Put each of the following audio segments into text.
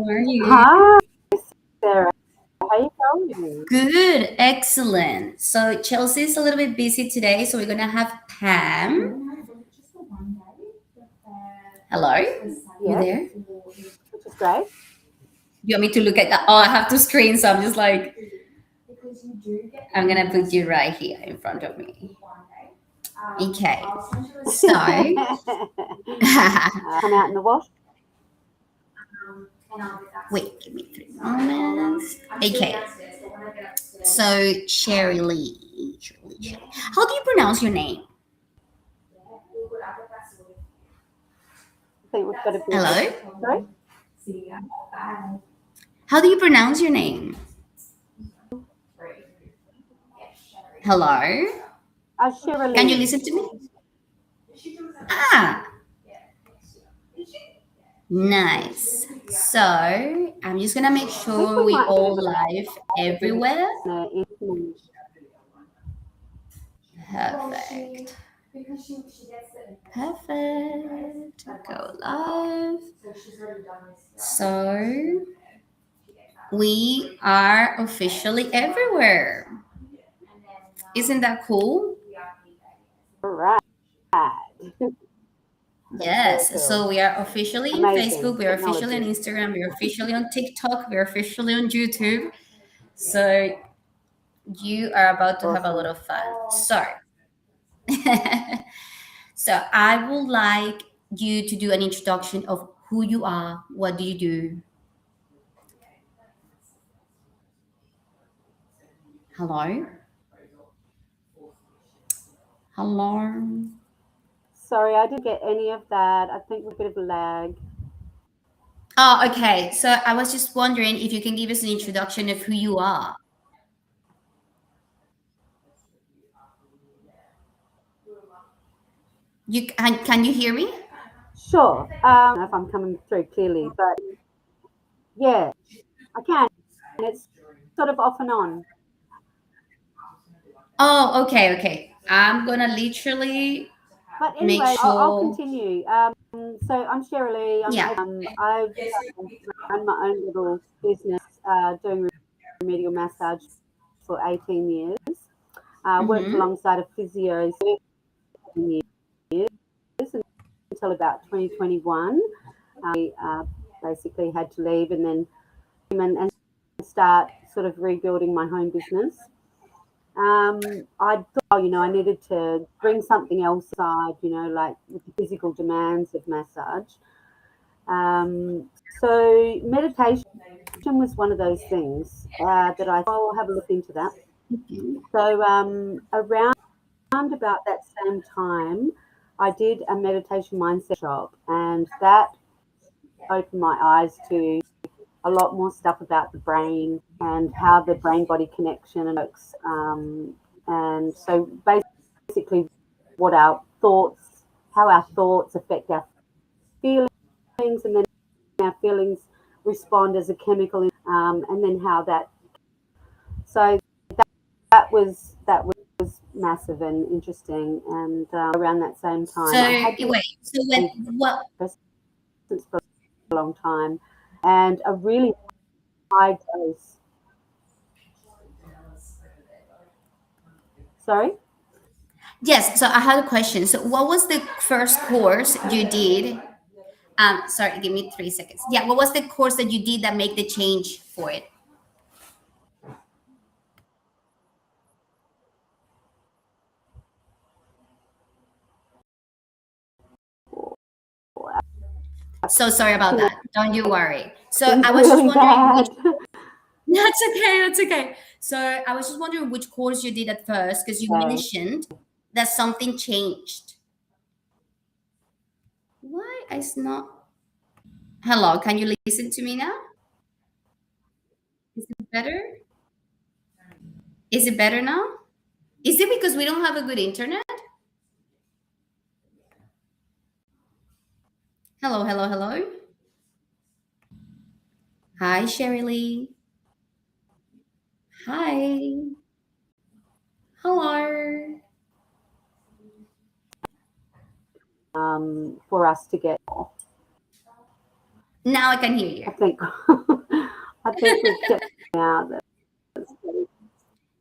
are you? Hi, Sarah. How you going? Good, excellent. So Chelsea's a little bit busy today, so we're gonna have Pam. Hello, you Yes, there? which is great. You want me to look at that? Oh, I have two screens, so I'm just like, I'm gonna put you right here in front of me. Okay, so Come out in the wash. wait, give me 3 moments. Okay, so Sherilee. How do you pronounce your name? I think we've got a bit of. Hello, Sorry? how do you pronounce your name? Hello, can you Sherilee. listen to me? Ah, nice. So I'm just gonna make I think sure we we might have all a live in everywhere. the Perfect. Perfect. Go live. So we are officially everywhere. Isn't that cool? right. That's very Yes. cool. So we are officially in Amazing Facebook. We are officially on technology. Instagram. We are officially on TikTok. We are officially on YouTube. So you are about to have a lot Awesome. of fun. So, so I would like you to do an introduction of who you are, what do you do. Hello, hello. Sorry, I didn't get any of that. I think we're a bit of a lag. Oh, okay. So I was just wondering if you can give us an introduction of who you are. You can you hear me? Sure. I don't know if I'm coming through clearly, but yeah, I can. It's sort of off and on. Oh, okay, okay. I'm gonna literally But make anyway, I'll sure. continue. So I'm Sherilee. Yeah. I've run my own little business doing remedial massage for 18 years. Worked Mm-hmm. alongside a physio for 7 years until about 2021. I basically had to leave and then and start sort of rebuilding my home business. I thought, I needed to bring something else aside, like with the physical demands of massage. So meditation was one of those things that I thought, I'll have a look into that. So around about that same time, I did a meditation mindset shop, and that opened my eyes to a lot more stuff about the brain and how the brain body connection works. And so basically, what our thoughts, how our thoughts affect our feelings, and then our feelings respond as a chemical, and then how that. So that was massive and interesting. And around that same So time, I had been wait. So when what? for a long time, and a really high dose. Sorry. Yes. So I had a question. So what was the first course you did? Sorry. Give me 3 seconds. Yeah. What was the course that you did that made the change for it? So sorry about that. Don't you worry. So It's I was just really wondering which. bad. That's okay. That's okay. So I was just wondering which course you did at first because you Okay. mentioned that something changed. Why is not? Hello. Can you listen to me now? Is it better? Is it better now? Is it because we don't have a good internet? Hello. Hello. Hello. Hi, Sherilee. Hi. Hello. For us to get, Now I can hear I you. think. I think we've kept now.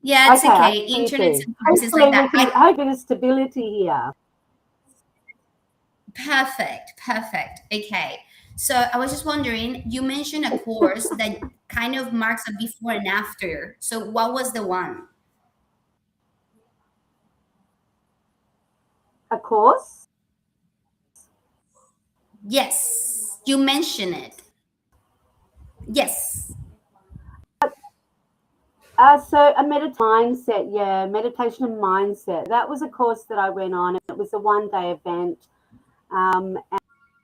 Yeah, it's Okay, I okay. hear you Internet too. sometimes is like Hopefully we that. can hope there's stability here. Perfect, perfect. Okay. So I was just wondering, you mentioned a course that kind of marks a before and after. So what was the one? Of course. Yes, you mentioned it. Yes. So a mindset, yeah, meditation and mindset. That was a course that I went on. It was a 1 day event, um,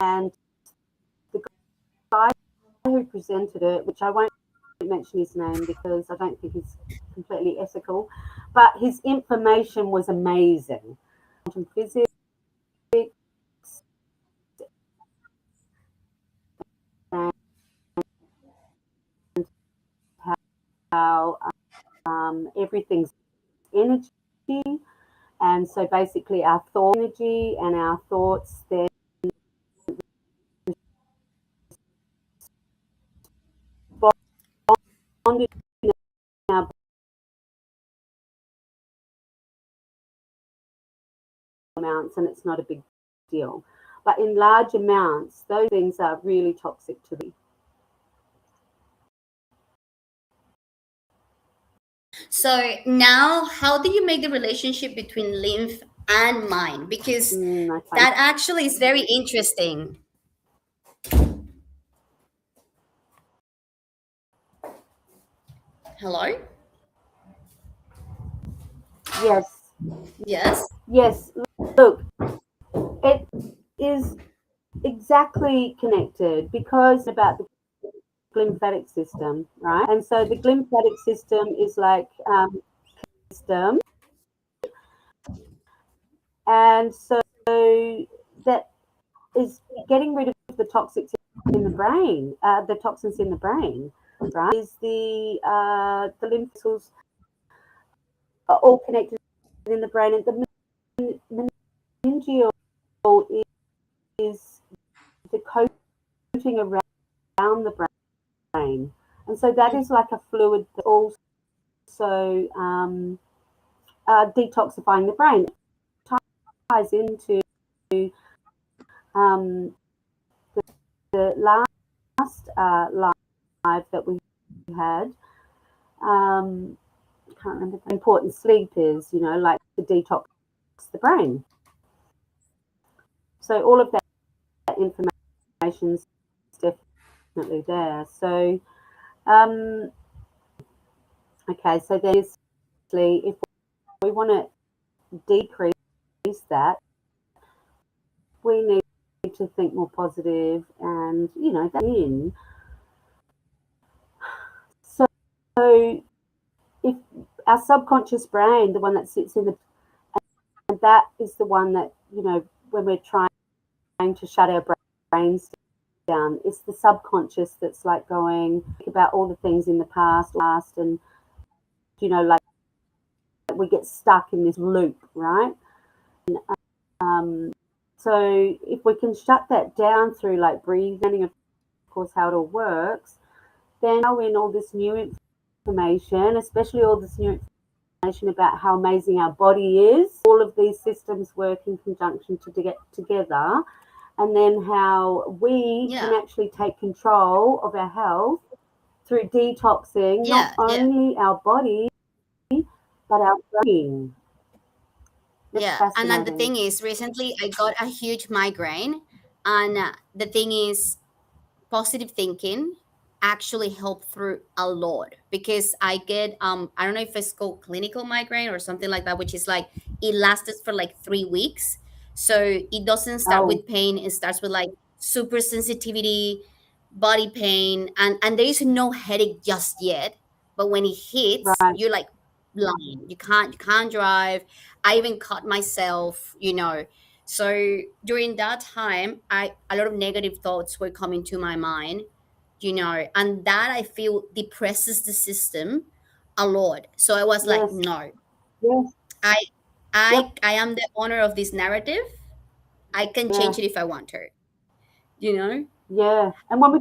and the guy who presented it, which I won't mention his name because I don't think he's completely ethical, but his information was amazing. Quantum physics, and how everything's energy. And so basically, our thought energy and our thoughts then bonded in our amounts, and it's not a big deal. But in large amounts, those things are really toxic to the. So now, how do you make the relationship between lymph and mind? Because Okay. that actually is very interesting. Hello? Yes, Yes. yes. Look, it is exactly connected because about the glymphatic system, right? And so the glymphatic system is like system, and so that is getting rid of the toxics in the brain, the toxins in the brain, right? Is the lymph vessels are all connected in the brain, and the meningeal is the coating around the brain, and so that is like a fluid that also detoxifying the brain. It ties into um, the last live that we had. I can't remember how important sleep is, like to detox the brain. So all of that information is definitely there. So, okay, so there's if we want to decrease that, we need to think more positive and, that in. So if our subconscious brain, the one that sits in the, and that is the one that, when we're trying to shut our brains down, it's the subconscious that's like going about all the things in the past, and, like we get stuck in this loop, right? And, so if we can shut that down through like breathing, of course, how it all works, then in all this new information, especially all this new information about how amazing our body is, all of these systems work in conjunction to get together, and then how we can Yeah. actually take control of our health through detoxing not Yeah. Yeah. only our body but our brain. It's Yeah. And then the fascinating. thing is, recently I got a huge migraine. And the thing is, positive thinking actually helped through a lot because I get I don't know if it's called clinical migraine or something like that, which is like it lasted for like 3 weeks. So it doesn't start Oh, with pain, it starts with like super sensitivity, body pain, and there is no headache just yet. But when it hits, right. you're like blind. You can't drive. I even cut myself. So during that time, I a lot of negative thoughts were coming to my mind, and that I feel depresses the system a lot. So I was like, Yes, no, yes, I yep, I am the owner of this narrative. I can yeah. change it if I want to. You know? Yeah, and when we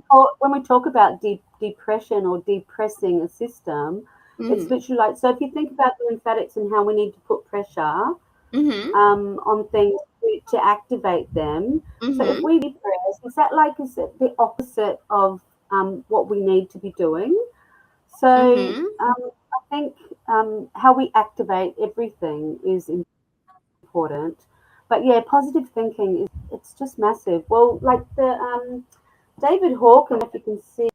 talk about depression or depressing a system, it's Mm-hmm. literally like, so if you think about the lymphatics and how we need to put pressure Mm-hmm. on things to activate them. So if Mm-hmm. we depress, is that like, is it the opposite of what we need to be doing? So Mm-hmm. I think how we activate everything is important. But yeah, positive thinking is, it's just massive. Well, like the David Hawkins, if you can see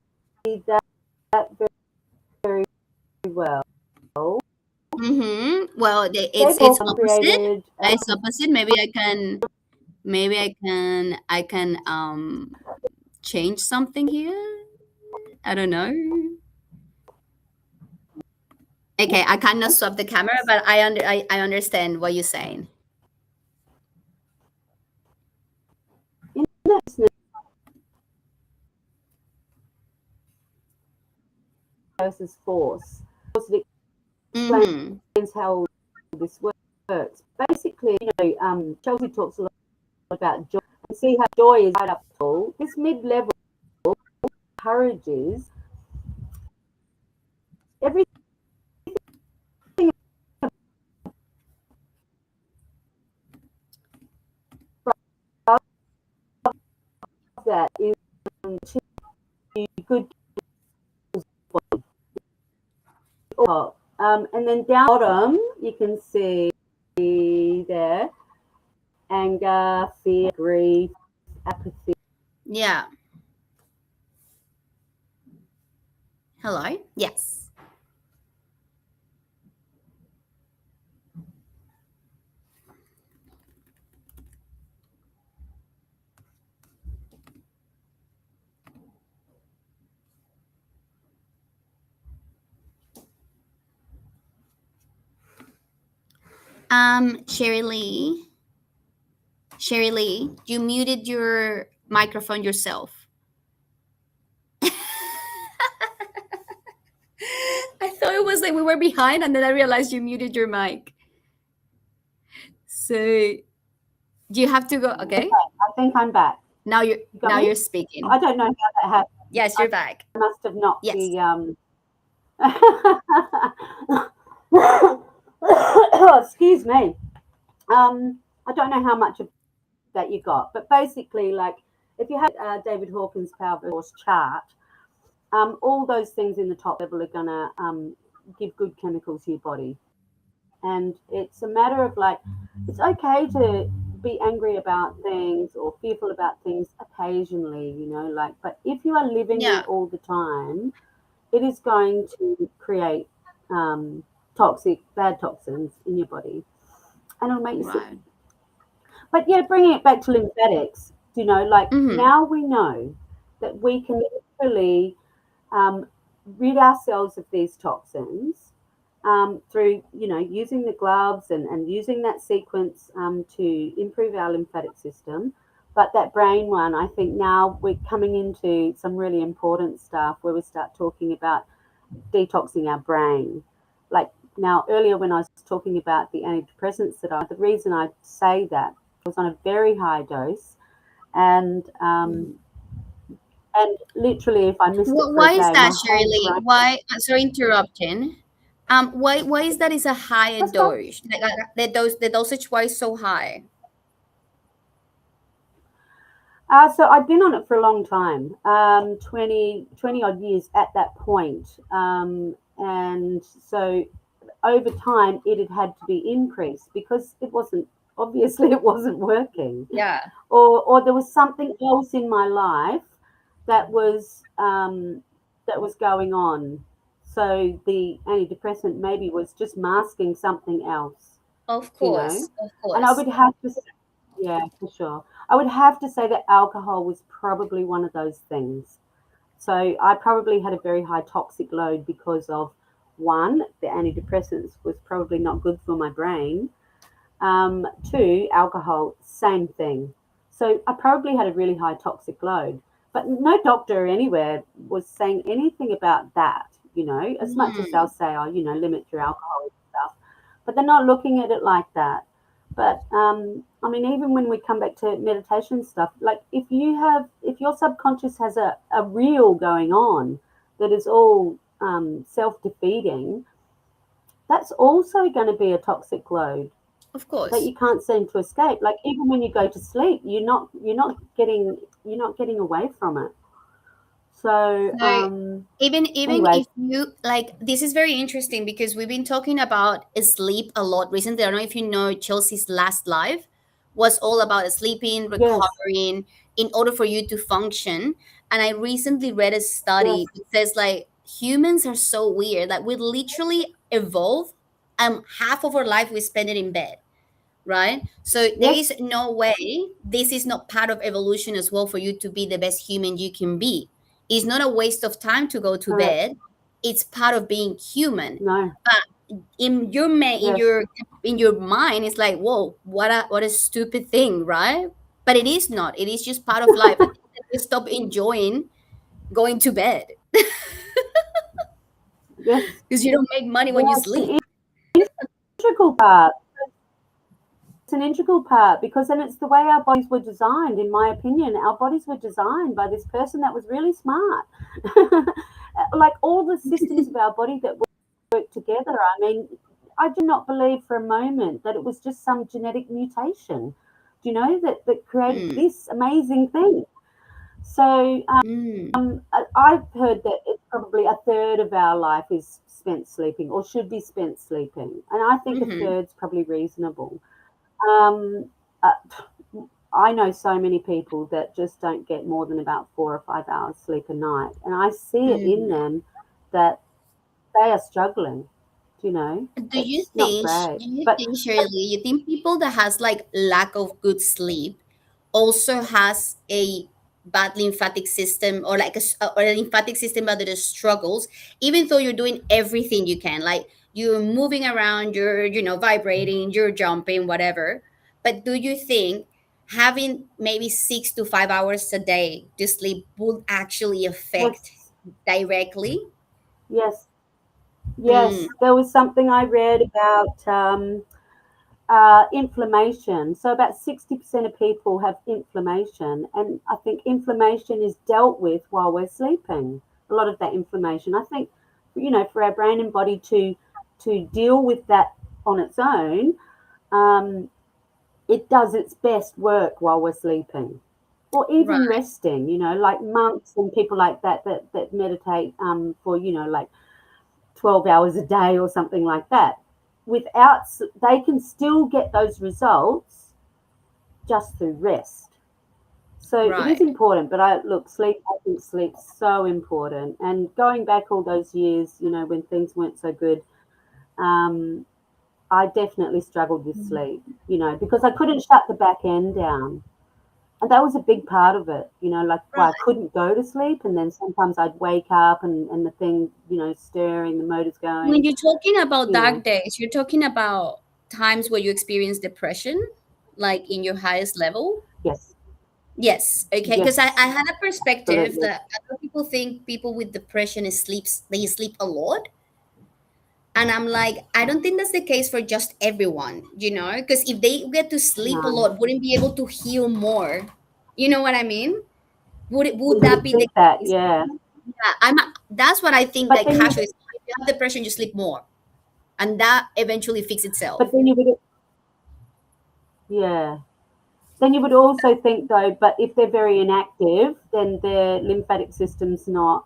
that very well. Mm-hmm. Well, David it's Hawkins opposite. created It's opposite. Maybe I can change something here. I don't know. Okay, I cannot swap the camera, but I understand what you're saying. versus force. It explains Mm-hmm. how this works. Basically, Chelsey talks a lot about joy, and see how joy is right up to this mid-level encourages everything above that is good. And then down the bottom, you can see there anger, fear, grief, apathy. Yeah. Hello. Yes. Sherilee. Sherilee, you muted your microphone yourself. I thought it was like we were behind, and then I realized you muted your mic. So you have to go. Okay. I think I'm back. Now you're You got now me? you're speaking. I don't know how that happened. Yes, I you're back. must have knocked Yes. the excuse me. I don't know how much of that you got, but basically, like, if you have David Hawkins' power force chart, all those things in the top level are gonna give good chemicals to your body, and it's a matter of like, it's okay to be angry about things or fearful about things occasionally, like, but if you are living Yeah. that all the time, it is going to create um, bad toxins in your body, and it'll make you sick. Right. But yeah, bringing it back to lymphatics, like, Mm-hmm. now we know that we can literally um, rid ourselves of these toxins through, using the gloves and using that sequence to improve our lymphatic system. But that brain one, I think now we're coming into some really important stuff where we start talking about detoxing our brain. Like, now, earlier when I was talking about the antidepressants the reason I say that was on a very high dose, and literally, if I missed it for a Why is day, that, my whole Shirley? brain Why? Sorry, interrupting. Why is that is a higher was gone. dose? Like the dosage why is so high? So I'd been on it for a long time, 20 odd years at that point. And so over time, it had to be increased because obviously, it wasn't working. Yeah. Or there was something else in my life that was going on. So the antidepressant maybe was just masking something else, Of you know. course. Of And I course. would have to, yeah, for sure. I would have to say that alcohol was probably one of those things. So I probably had a very high toxic load because of, one, the antidepressants was probably not good for my brain. Two, alcohol, same thing. So I probably had a really high toxic load. But no doctor anywhere was saying anything about that, as much as they'll Mm. say, oh, limit your alcohol and stuff. But they're not looking at it like that. But I mean, even when we come back to meditation stuff, like, if your subconscious has a reel going on that is all self-defeating, that's also going to be a toxic load Of that course. you can't seem to escape. Like even when you go to sleep, you're not getting away from it. So So even anyway, if you like, this is very interesting because we've been talking about sleep a lot recently. I don't know if you know Chelsea's last life was all about sleeping, yes, recovering in order for you to function. And I recently read a yes, study that says like humans are so weird that we literally evolve, half of our life we spend it in bed, right? So there yes, is no way this is not part of evolution as well for you to be the best human you can be. It's not a waste of time to go to correct. bed. It's part of being human. No, But in your yes, in your mind, it's like, whoa, what a stupid thing, right? But it is not. It is just part of life. And you stop enjoying going to bed yes, because you don't make money when yeah. you It's an sleep. integral part. It's an integral part because then it's the way our bodies were designed. In my opinion, our bodies were designed by this person that was really smart. Like all the systems of our body that work together. I mean, I do not believe for a moment that it was just some genetic mutation, that created Mm, this amazing thing. So mm, I've heard that it's probably a third of our life is spent sleeping or should be spent sleeping. And I think a mm-hmm, third's probably reasonable. Um, uh, I know so many people that just don't get more than about 4 or 5 hours sleep a night. And I see it in mm. them that they are struggling. It's not great. Do you But, think, Shirley, you think people that has like lack of good sleep also has a bad lymphatic system, or like or a lymphatic system that it struggles, even though you're doing everything you can, like you're moving around, you're, vibrating, you're jumping, whatever. But do you think having maybe 6 to 5 hours a day to sleep would actually affect yes, directly? yes, Mm, yes. There was something I read about inflammation. So about 60% of people have inflammation, and I think inflammation is dealt with while we're sleeping. A lot of that inflammation, I think, for our brain and body to deal with that on its own, um, it does its best work while we're sleeping, or even right, resting. Like monks and people like that meditate for like 12 hours a day or something like that. Without, they can still get those results just through rest. So it is right. important, but I think sleep's so important. And going back all those years, when things weren't so good, um, I definitely struggled with sleep, because I couldn't shut the back end down. And that was a big part of it, like why I couldn't go to sleep. And then sometimes I'd wake up and the thing, stirring, the motor's When going, you're talking about you know, dark days, you're talking about times where you experience depression, like in your highest level? yes, Yes. Okay. Because I yes, had a perspective absolutely. that a lot of people think people with depression they sleep a lot. And I'm like, I don't think that's the case for just everyone, Because if they get to sleep a No, lot, wouldn't be able to heal more. You know what I mean? Would you that would be the think that, case? yeah. Yeah, that's what I think, But like then you, casually. If you have depression, you sleep more. And that eventually fix but itself. then you would, yeah. Then you would also think though, but if they're very inactive, then their lymphatic system's not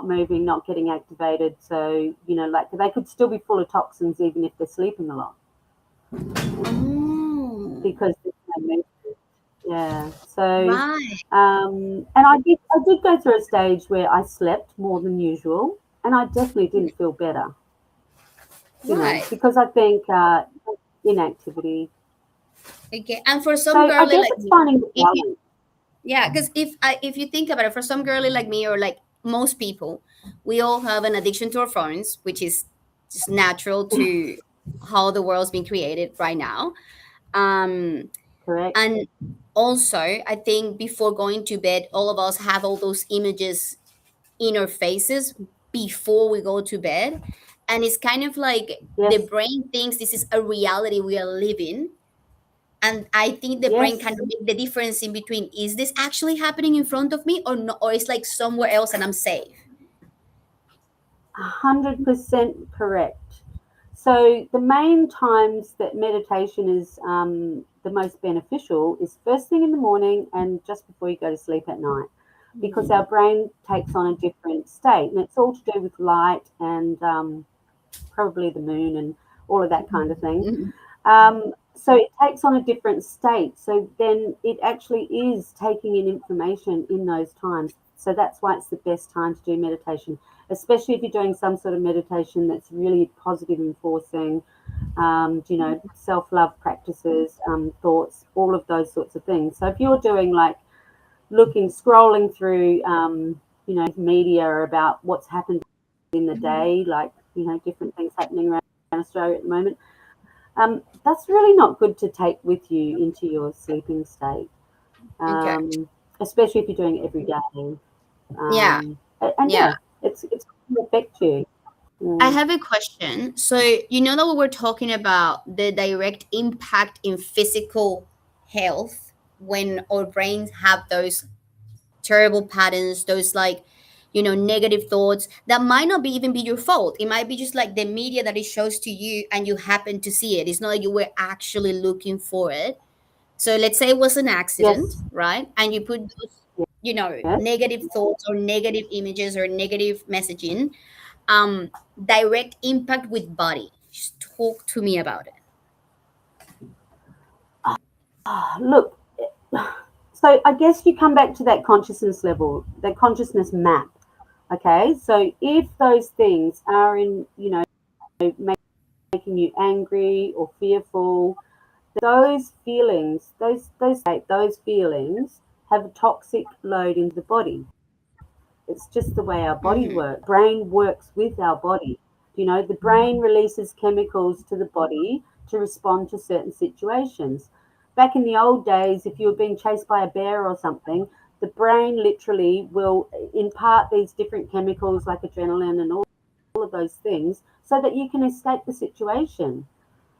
moving, not getting activated. So like they could still be full of toxins even if they're sleeping a lot Oh, because there's no movement. Yeah. So, right, and I did go through a stage where I slept more than usual, and I definitely didn't feel better. right. Because I think inactivity. Okay, and for So some I girly guess like it's me, finding the if you, balance. yeah, because if you think about it, for some girly like me or like most people, we all have an addiction to our phones, which is just natural to how the world's been created right now. Um, Correct. and also, I think before going to bed, all of us have all those images in our faces before we go to bed. And it's kind of like the Yes. brain thinks this is a reality we are living. And I think the brain can Yes, make the difference in between, is this actually happening in front of me or no, or it's like somewhere else and I'm safe. 100% correct. So the main times that meditation is the most beneficial is first thing in the morning and just before you go to sleep at night, because our brain takes on a different state, and it's all to do with light and probably the moon and all of that kind of thing. Mhm. So it takes on a different state. So then it actually is taking in information in those times. So that's why it's the best time to do meditation, especially if you're doing some sort of meditation that's really positive enforcing, self love practices, thoughts, all of those sorts of things. So if you're doing like scrolling through, media about what's happened in the day, like, different things happening around Australia at the moment, that's really not good to take with you into your sleeping state, Okay. um, especially if you're doing it every day. Yeah. And Yeah. yeah, it's going to affect you. I Yeah. have a question. So, you know that we were talking about the direct impact in physical health when our brains have those terrible patterns, those like, negative thoughts that might not be even be your fault. It might be just like the media that it shows to you and you happen to see it. It's not like you were actually looking for it. So let's say it was an accident, Yes. right? And you put those, Yes. negative thoughts or negative images or negative messaging, um, direct impact with body. Just talk to me about it. Look, so I guess you come back to that consciousness level, that consciousness map. Okay, so if those things are in, making you angry or fearful, those feelings, those feelings have a toxic load into the body. It's just the way our body Mm-hmm. works. Brain works with our body. The brain releases chemicals to the body to respond to certain situations. Back in the old days, if you were being chased by a bear or something, the brain literally will impart these different chemicals like adrenaline and all of those things so that you can escape the situation.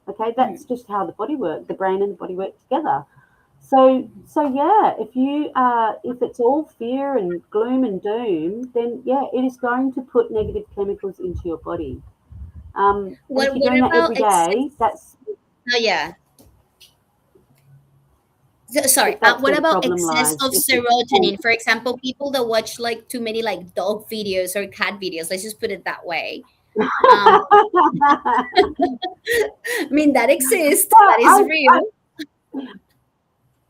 Okay, that's just how the body works. The brain and the body work together. So yeah, if it's all fear and gloom and doom, then yeah, it is going to put negative chemicals into your body. And if you're What doing that about every day, excess? Oh yeah. Sorry. that's What where the about problem excess lies. of If it's serotonin? For example, people that watch like too many like dog videos or cat videos. Let's just put it that way. Um, I mean that exists. well, That is real.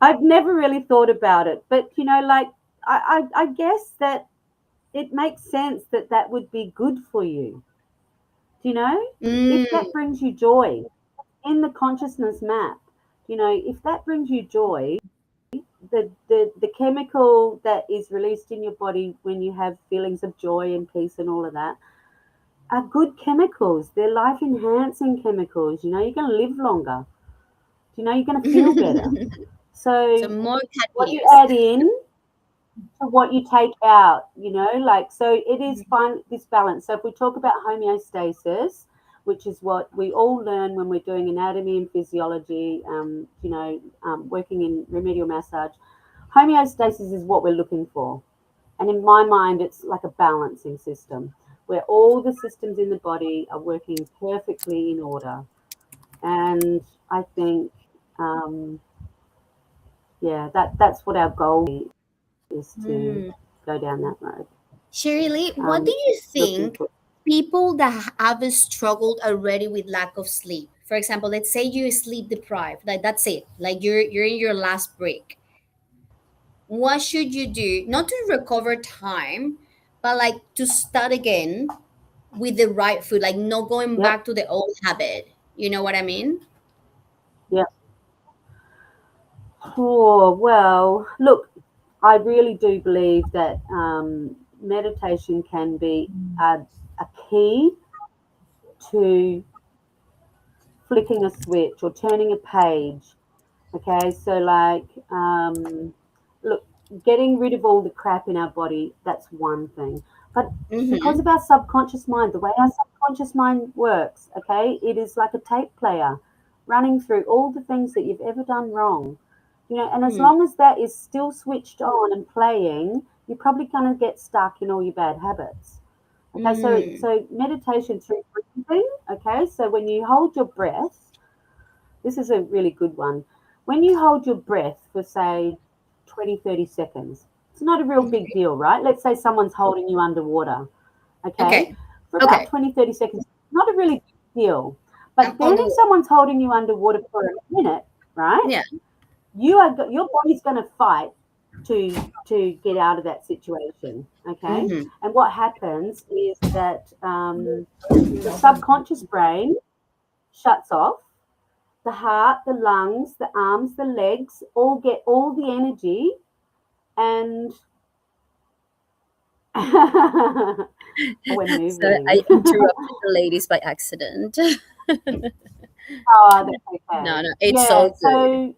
I've never really thought about it, but like I guess that it makes sense that that would be good for you. If Mm, that brings you joy in the consciousness map, if that brings you joy, the chemical that is released in your body when you have feelings of joy and peace and all of that are good chemicals. They're life enhancing chemicals. You're going to live longer. You're going to feel better. so So more cat what you videos. add in to what you take out, like, so it is fine, this balance. So if we talk about homeostasis, which is what we all learn when we're doing anatomy and physiology, working in remedial massage, homeostasis is what we're looking for. And in my mind, it's like a balancing system where all the systems in the body are working perfectly in order. And I think, um, yeah, that's what our goal is, to Mm. go down that road. Shirley, what do Um, you looking think for, people that have struggled already with lack of sleep? For example, let's say you're sleep deprived, like that's it, like you're in your last break. What should you do? Not to recover time, but like to start again with the right food, like not going yep, back to the old habit. You know what I mean? yep. Oh, well, look, I really do believe that meditation can be a key to flicking a switch or turning a page. Okay, so like, look, getting rid of all the crap in our body, that's one thing. But because Mm-hmm. of our subconscious mind, the way our subconscious mind works, okay, it is like a tape player. running through all the things that you've ever done wrong. And as Mm. long as that is still switched on and playing, you're probably going to get stuck in all your bad habits. Okay, Mm. so meditation through breathing. Okay, so when you hold your breath, this is a really good one. When you hold your breath for, say, 20, 30 seconds, it's not a real big deal, right? Let's say someone's holding you underwater. Okay, Okay. for about Okay. 20, 30 seconds, not a really big deal. But On then the if wall. someone's holding you underwater for a minute, right, Yeah. your body's going to fight to get out of that situation. Okay, Mm-hmm. and what happens is that the subconscious brain shuts off. The heart, the lungs, the arms, the legs all get all the energy, and we're So I moving. interrupted the ladies by accident. Oh, that's No, okay. no, it's Yeah. so good.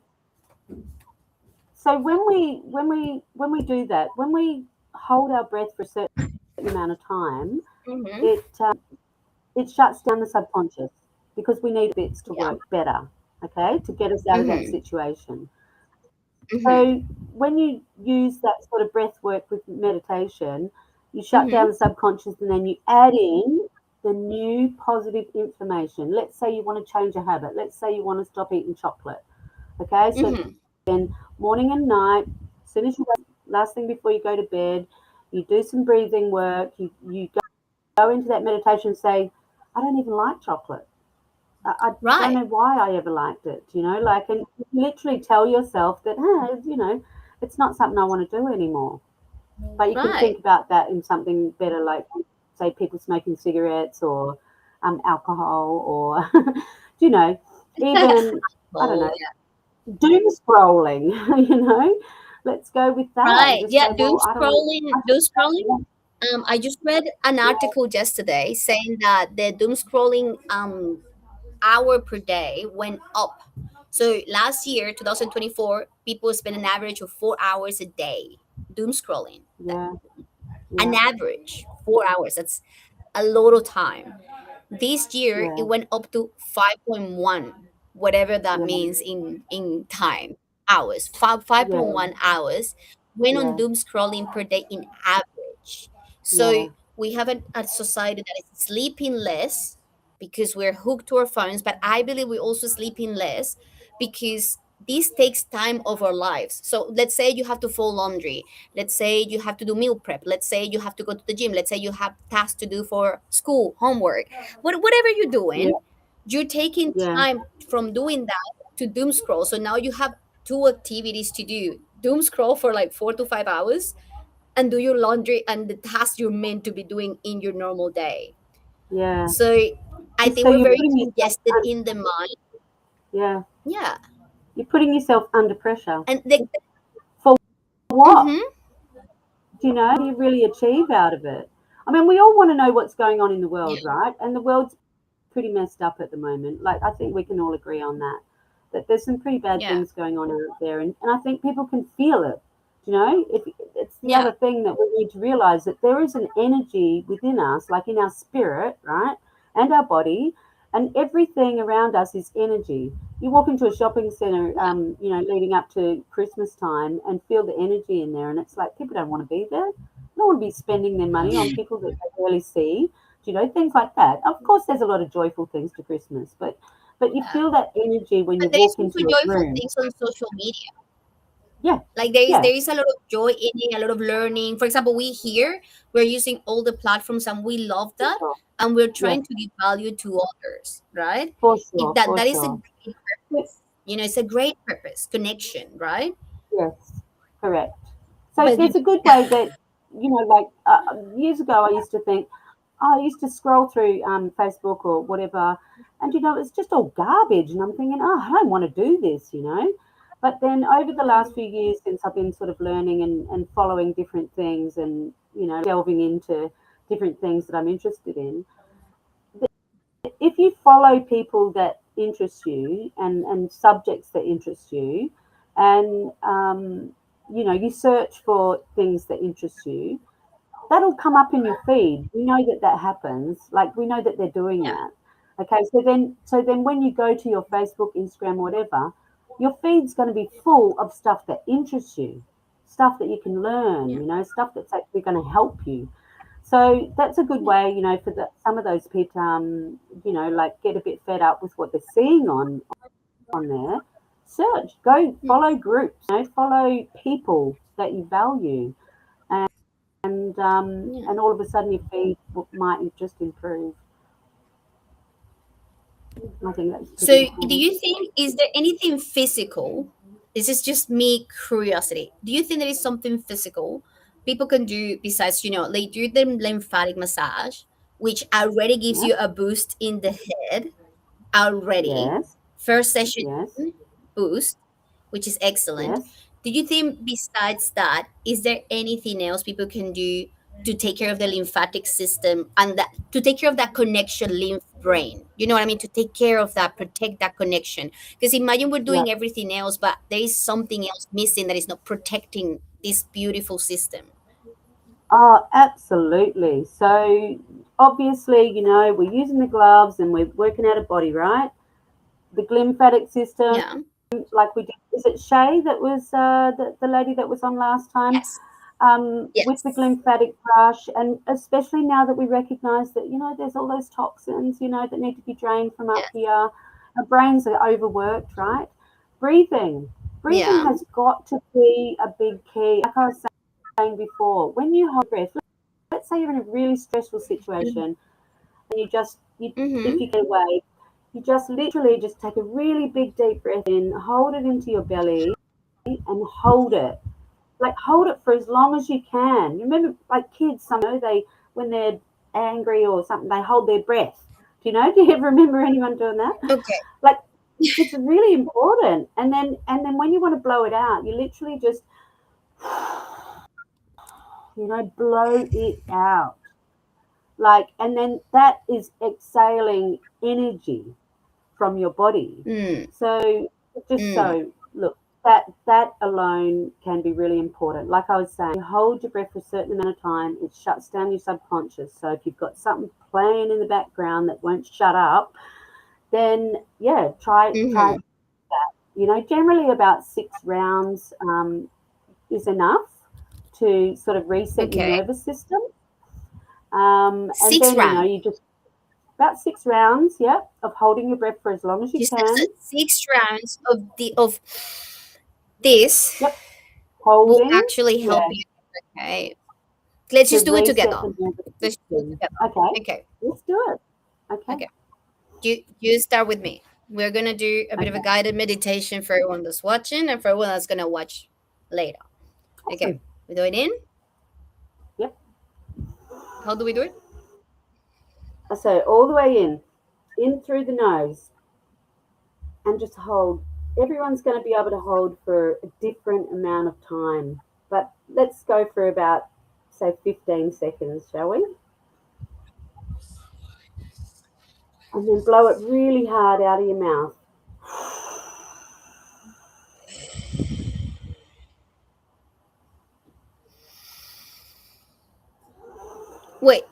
So when we do that, when we hold our breath for a certain amount of time, Mm-hmm. it shuts down the subconscious because we need bits to Yeah. work better. Okay, to get us out of that Mm-hmm. situation. Mm-hmm. So when you use that sort of breath work with meditation, you shut Mm-hmm. down the subconscious and then you add in the new positive information. Let's say you want to change a habit. Let's say you want to stop eating chocolate. Okay, so Mm-hmm. then morning and night, as soon as you wake, last thing before you go to bed, you do some breathing work. You go into that meditation and say, I don't even like chocolate. I don't Right. know why I ever liked it, like, and you literally tell yourself that, it's not something I want to do anymore. But you can Right. think about that in something better, like, say, people smoking cigarettes or alcohol or, you know, even, I don't Oh, know, doom scrolling, let's go with that and right. just Yeah. say, Doom well, scrolling. I Doom scrolling. don't, I just read an article yesterday saying that the doom scrolling hour per day went up. So last year, 2024, people spent an average of 4 hours a day doom scrolling. yeah, An yeah, average 4 hours. That's a lot of time. This year, it yeah, went up to 5.1, whatever that yeah, means in time hours. yeah, 5.1 hours went on yeah, doom scrolling per day in average. So yeah, we have a society that is sleeping less because we're hooked to our phones, but I believe we're also sleeping less because this takes time of our lives. So let's say you have to fold laundry. Let's say you have to do meal prep. Let's say you have to go to the gym. Let's say you have tasks to do for school, homework. Whatever you're yeah, doing, you're taking yeah, time from doing that to doom scroll. So now you have two activities to do: doom scroll for like 4 to 5 hours and do your laundry and the tasks you're meant to be doing in your normal day. yeah. So I think So we're you're very putting yourself, congested in the mind. yeah, Yeah. you're putting yourself under pressure. And For what? mm-hmm. What do you really achieve out of it? I mean, we all want to know what's going on in the world, Yeah. right? And the world's pretty messed up at the moment. Like, I think we can all agree on that. That there's some pretty bad Yeah. things going on out there, and I think people can feel it. If it's the Yeah. other thing that we need to realize that there is an energy within us, like in our spirit, right, and our body, and everything around us is energy. You walk into a shopping center, leading up to Christmas time, and feel the energy in there, and it's like people don't want to be there. They don't want to be spending their money on people that they rarely see. Things like that. Of course, there's a lot of joyful things to Christmas, but you feel that energy when you But there is walk also into a joyful room. things on social media. Yeah, Like there is yeah, there is a lot of joy in it, a lot of learning. For example, we're using all the platforms and we love for that, sure. and we're Yeah, trying to give value to others, right? for It, sure, that for that is a sure. great Yeah, purpose. It's a great purpose, connection, right? yes, correct. So But there's a good way that, like years ago, I used to think, I used to scroll through Facebook or whatever, and it's just all garbage. And I'm thinking, oh, I don't want to do this. But then over the last few years, since I've been sort of learning and following different things and, delving into different things that I'm interested in, if you follow people that interest you and subjects that interest you, and you search for things that interest you, that'll come up in your feed. We know that happens. Like, we know that they're doing yeah, that. Okay, so then when you go to your Facebook, Instagram, whatever, your feed's going to be full of stuff that interests you, stuff that you can learn, Yeah. stuff that's actually going to help you. So that's a good Yeah. way, for some of those people, like get a bit fed up with what they're seeing on there. Search, go Mm. follow groups, follow people that you value, Yeah. and all of a sudden your feed might just improve. I think that's So, really do important. you think, is there anything physical? This is just me curiosity. Do you think there is something physical people can do besides, they do the lymphatic massage, which already gives Yeah. you a boost in the head already? Yes. First session Yes. boost, which is excellent. Yes. Do you think besides that, is there anything else people can do to take care of the lymphatic system and that to take care of that connection lymph brain? You know what I mean? To take care of that, protect that connection. Because imagine we're Yeah. doing everything else, but there is something else missing that is not protecting this beautiful system. Oh, absolutely. So obviously, we're using the gloves and we're working out a body, right? The glymphatic system, Yeah. like we did. Is it Shay that was the lady that was on last time? Yes. With the Yes. glymphatic brush, and especially now that we recognise that there's all those toxins that need to be drained from up Yes. here. Our brains are overworked, right? Breathing, breathing Yeah. has got to be a big key. Like I was saying before, when you hold breath, let's say you're in a really stressful situation, and if Mm-hmm. you get away, you just literally just take a really big deep breath in, hold it into your belly, and hold it, like hold it for as long as you can. You remember, like kids, they when they're angry or something, they hold their breath. Do you ever remember anyone doing that? Okay. Like, it's really important. And then when you want to blow it out, you literally just blow it out. Like, and then that is exhaling energy from your body. Mm. So just Mm. so look, that alone can be really important. Like I was saying, you hold your breath for a certain amount of time, it shuts down your subconscious. So if you've got something playing in the background that won't shut up, then yeah, try. Mm-hmm. Generally about 6 rounds is enough to sort of reset your Okay. nervous system. And Six then rounds. you just about 6 rounds, yeah, of holding your breath for as long as you You said can. 6 rounds of this Yep, will holding, actually help yeah, you. Okay. Let's to just do it reset together. the nervous Let's do it system. together. Okay, Okay. let's do it. Okay, Okay. You start with me. We're gonna do a bit of a okay, guided meditation for everyone that's watching and for everyone that's gonna watch later. Okay. awesome. We do it in. Yep. How do we do it? So all the way in through the nose, and just hold. Everyone's going to be able to hold for a different amount of time, but let's go for about, say, 15 seconds, shall we? And then blow it really hard out of your mouth. Wait.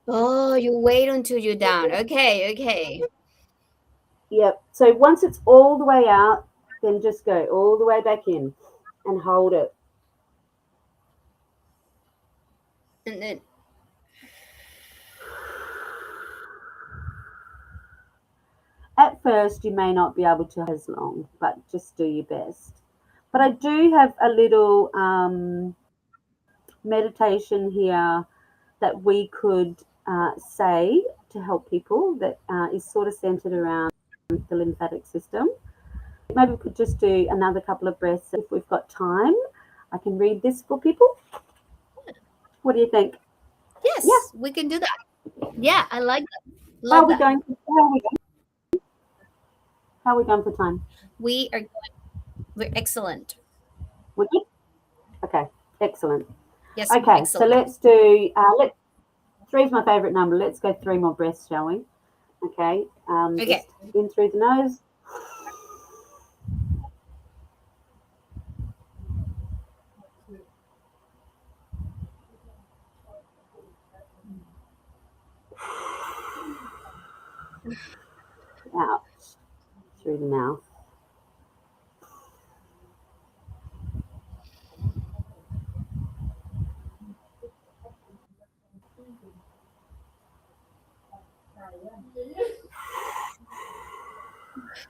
Oh, you wait until you're down. Okay. Okay. Yep. So once it's all the way out, then just go all the way back in and hold it. And then At first, you may not be able to hold as long, but just do your best. But I do have a little meditation here that we could say to help people that is sort of centered around the lymphatic system. Maybe we could just do another couple of breaths if we've got time. I can read this for people. What do you think? Yeah. yes, we can do that. Yeah, I like that. How are Love we that. going? How are we going? How are we going for time? We're excellent. We're good. Okay. Excellent. Yes, we're Okay. So excellent. let's do. Three's my favourite number. Let's go 3 more breaths, shall we? Okay. Okay. Just in through the nose. out through the mouth.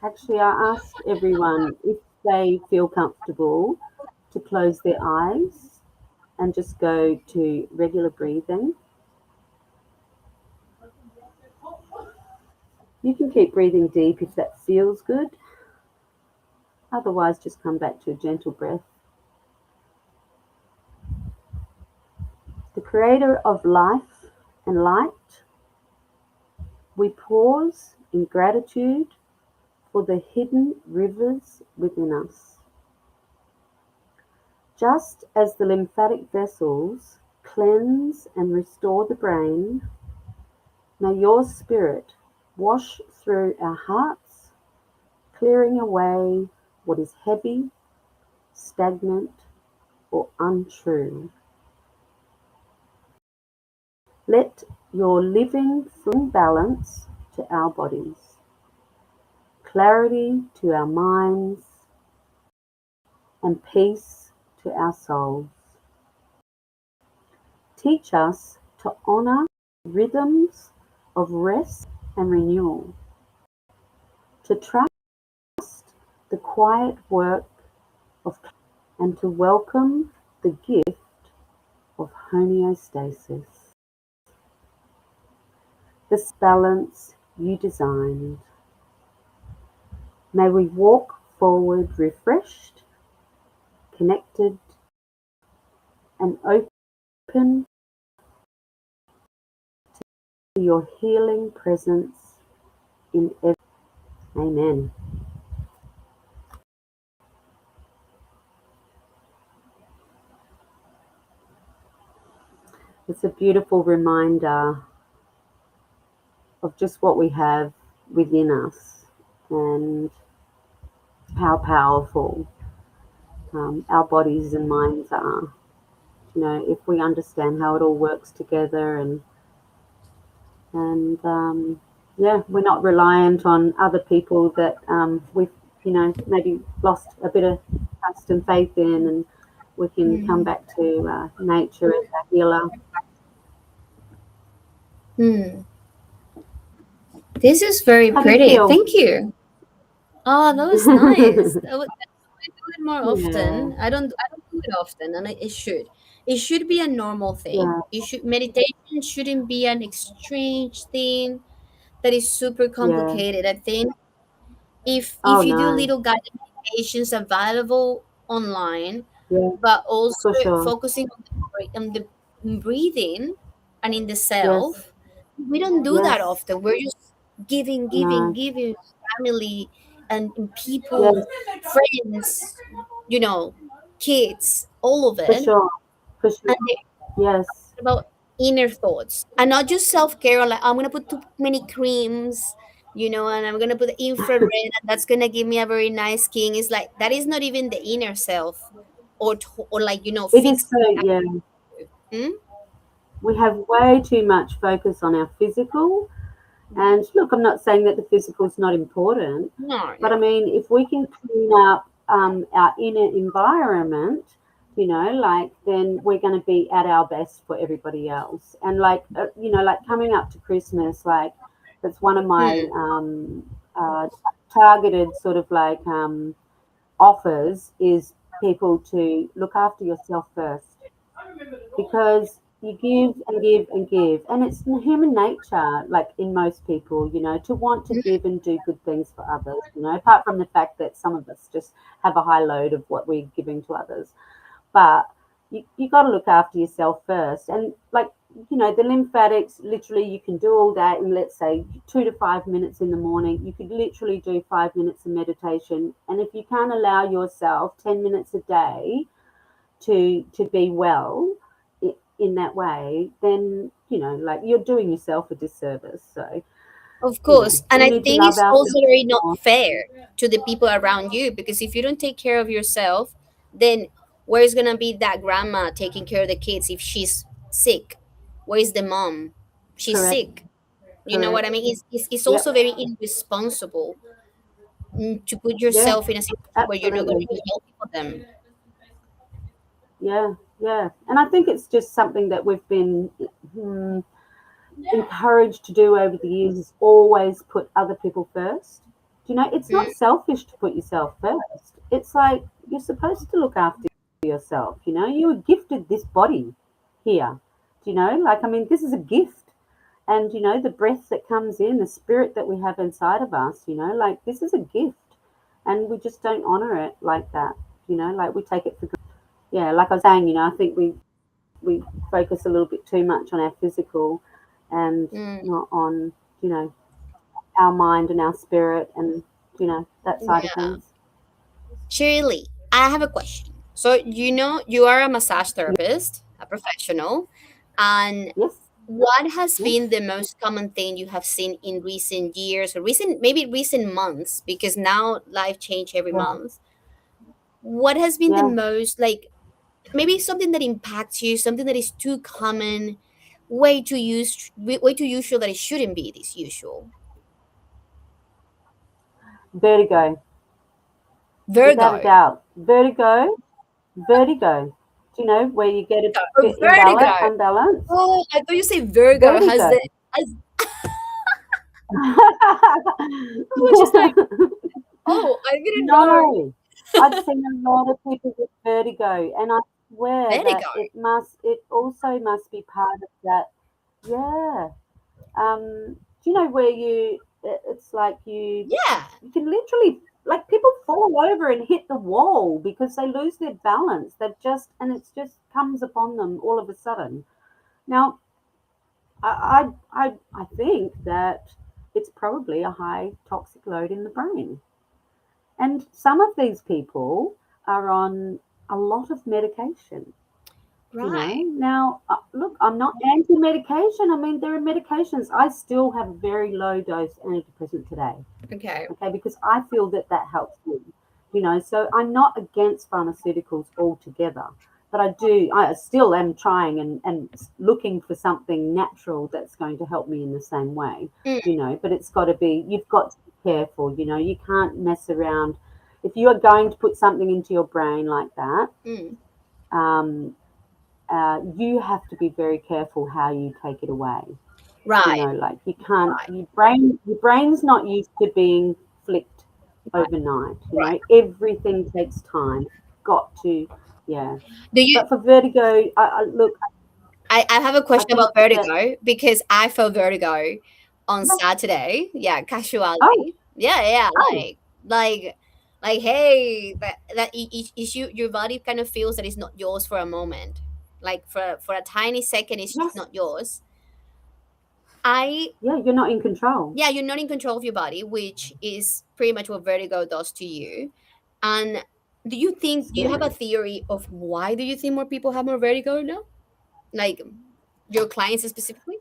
Actually, I asked everyone if they feel comfortable to close their eyes and just go to regular breathing. You can keep breathing deep if that feels good. Otherwise, just come back to a gentle breath. The creator of life and light, we pause in gratitude for the hidden rivers within us. Just as the lymphatic vessels cleanse and restore the brain, may your spirit wash through our hearts, clearing away what is heavy, stagnant, or untrue. Let your living bring balance to our bodies, clarity to our minds, and peace to our souls. Teach us to honor rhythms of rest and renewal, to trust the quiet work of and to welcome the gift of homeostasis, the balance you designed. May we walk forward refreshed, connected, and open to your healing presence in every. Amen. It's a beautiful reminder of just what we have within us and how powerful our bodies and minds are. You know, if we understand how it all works together, and yeah, we're not reliant on other people that we've maybe lost a bit of trust and faith in, and we can come Mm. back to nature as a healer. Hmm. This is very How do you pretty. feel? Thank you. Oh, that was nice. I do it more Yeah, often. I don't do it often, and it should. It should be a normal thing. yeah, It should meditation shouldn't be an strange thing that is super yeah. complicated. I think Oh if you do no, little guided meditations available online, yeah, but also for sure. focusing on the breathing and in the Yes, self, we don't do that yes, often. We're just giving, giving, no, giving family and people, yes, friends, kids, all of for it. sure, for And sure. Yes, about inner thoughts and not just self-care like I'm gonna put too many creams, and I'm gonna put the infrared and that's gonna give me a very nice skin. It's like that is not even the inner self or like it is fix. so. Yeah, Hmm? we have way too much focus on our physical. And look, I'm not saying that the physical is not important, No, but I no. mean, if we can clean up our inner environment, like then we're going to be at our best for everybody else. And like, like coming up to Christmas, like that's one of my Hmm. targeted sort of like offers is people to look after yourself first, because you give and give and give, and it's human nature, like in most people, to want to give and do good things for others, apart from the fact that some of us just have a high load of what we're giving to others. But you got to look after yourself first. And like, the lymphatics, literally you can do all that in, let's say, 2 to 5 minutes in the morning. You could literally do 5 minutes of meditation, and if you can't allow yourself 10 minutes a day to be well in that way, then like you're doing yourself a disservice. So Of course, and we I need to think love it's also ourselves very not more. fair to the people around you because if you don't take care of yourself, then where's gonna be that grandma taking care of the kids if she's sick? Where is the mom? She's Correct. sick. You know what I correct. mean? It's Yep. also very irresponsible, to put Yeah, yourself in a situation where you're not going to absolutely. be healthy for them. Yeah, yeah. And I think it's just something that we've been hmm, encouraged to do over the years is always put other people first. Do you know, it's Mm, not selfish to put yourself first. It's like you're supposed to look after yourself. You know, you were gifted this body here. Do you know, like, I mean, this is a gift. And, you know, the breath that comes in, the spirit that we have inside of us, you know, like, this is a gift. And we just don't honor it like that. You know, like, we take it for granted. Yeah, like I was saying, you know, I think we focus a little bit too much on our physical and mm, not on, you know, our mind and our spirit and, you know, that side of yeah. things. Shirley, I have a question. So, you are a massage therapist, a professional, and Yes, what has been yes, the most common thing you have seen in recent years or maybe recent months? Because now life change every yeah, month. What has been the yeah. most, like, maybe something that impacts you, something that is too common, way too usual that it shouldn't be this usual? Vertigo, without a Virgo. doubt. Vertigo. Do you know where you get a Oh, bit vertigo. unbalanced? Oh, I thought you say Virgo has Vertigo. the. As, I was just like, oh, I didn't know. No, I've seen a lot of people with vertigo, and I swear that Vertigo. it also must be part of that. Yeah. Do you know where it's like Yeah. you can literally, like, people fall over and hit the wall because they lose their balance. And it's just comes upon them all of a sudden. Now, I think that it's probably a high toxic load in the brain. And some of these people are on a lot of medication, you know. Right. Now, look, I'm not anti medication. I mean, there are medications. I still have a very low dose antidepressant today, Okay. okay, because I feel that that helps me, you know. So I'm not against pharmaceuticals altogether. But I still am trying and looking for something natural that's going to help me in the same way, Mm, you know. But you've got to be careful, you know. You can't mess around. If you are going to put something into your brain like that, mm. um, you have to be very careful how you take it away. You Right. know, like you can't, Right. your brain's not used to being flicked Right. overnight. You Right. know, everything takes time. Got to, yeah. Do you? But for vertigo, look, I have a I question think about that, vertigo because I felt vertigo on yeah, Saturday. Yeah, oh, casualty. Yeah, yeah, oh, like, hey, your body kind of feels that it's not yours for a moment, like for a tiny second, it's just yes, not yours. I yeah, you're not in control. Yeah, you're not in control of your body, which is pretty much what vertigo does to you. And do you have a Scary. theory of why do you think more people have more vertigo now? Like your clients specifically,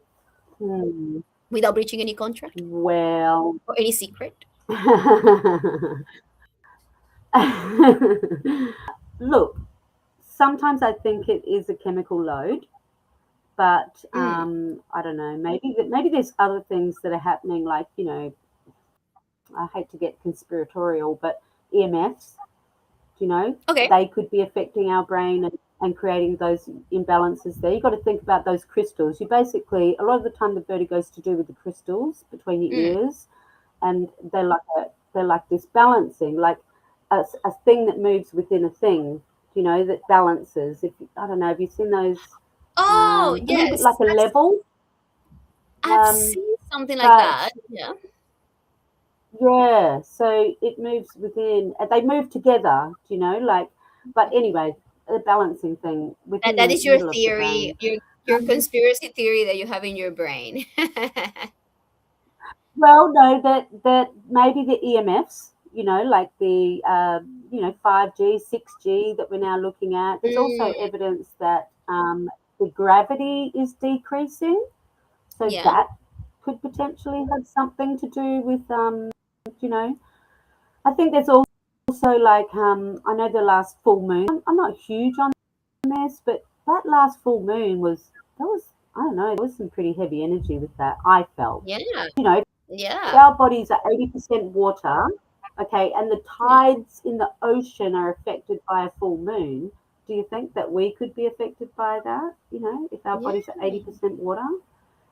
Hmm. without breaching any contract Well, or any secret? look, sometimes I think it is a chemical load, but Mm, I don't know. Maybe there's other things that are happening, like, you know, I hate to get conspiratorial, but EMFs, you know, okay. they could be affecting our brain and creating those imbalances there. You've got to think about those crystals. You basically, a lot of the time, the vertigo is to do with the crystals between your Mm. ears, and they're like this balancing, like a thing that moves within a thing, you know, that balances. If I don't know, have you seen those? Oh A little bit yes, like a level, I've um, seen something like but that. Yeah. yeah, so it moves within, they move together, you know, like, but anyway, a balancing thing within That the is your middle of the theory, brain. your Um, conspiracy theory that you have in your brain. well, no, that maybe the EMFs, you know, like the, you know, 5G, 6G that we're now looking at. There's also Mm, evidence that the gravity is decreasing. So yeah. that could potentially have something to do with, you know, I think there's also like, I know the last full moon. I'm not huge on this, but that last full moon was, don't know, there was some pretty heavy energy with that, I felt. Yeah. You know, if Yeah. our bodies are 80% water, okay, and the Yeah. tides in the ocean are affected by a full moon, do you think that we could be affected by that? If our Yeah. bodies are 80% water?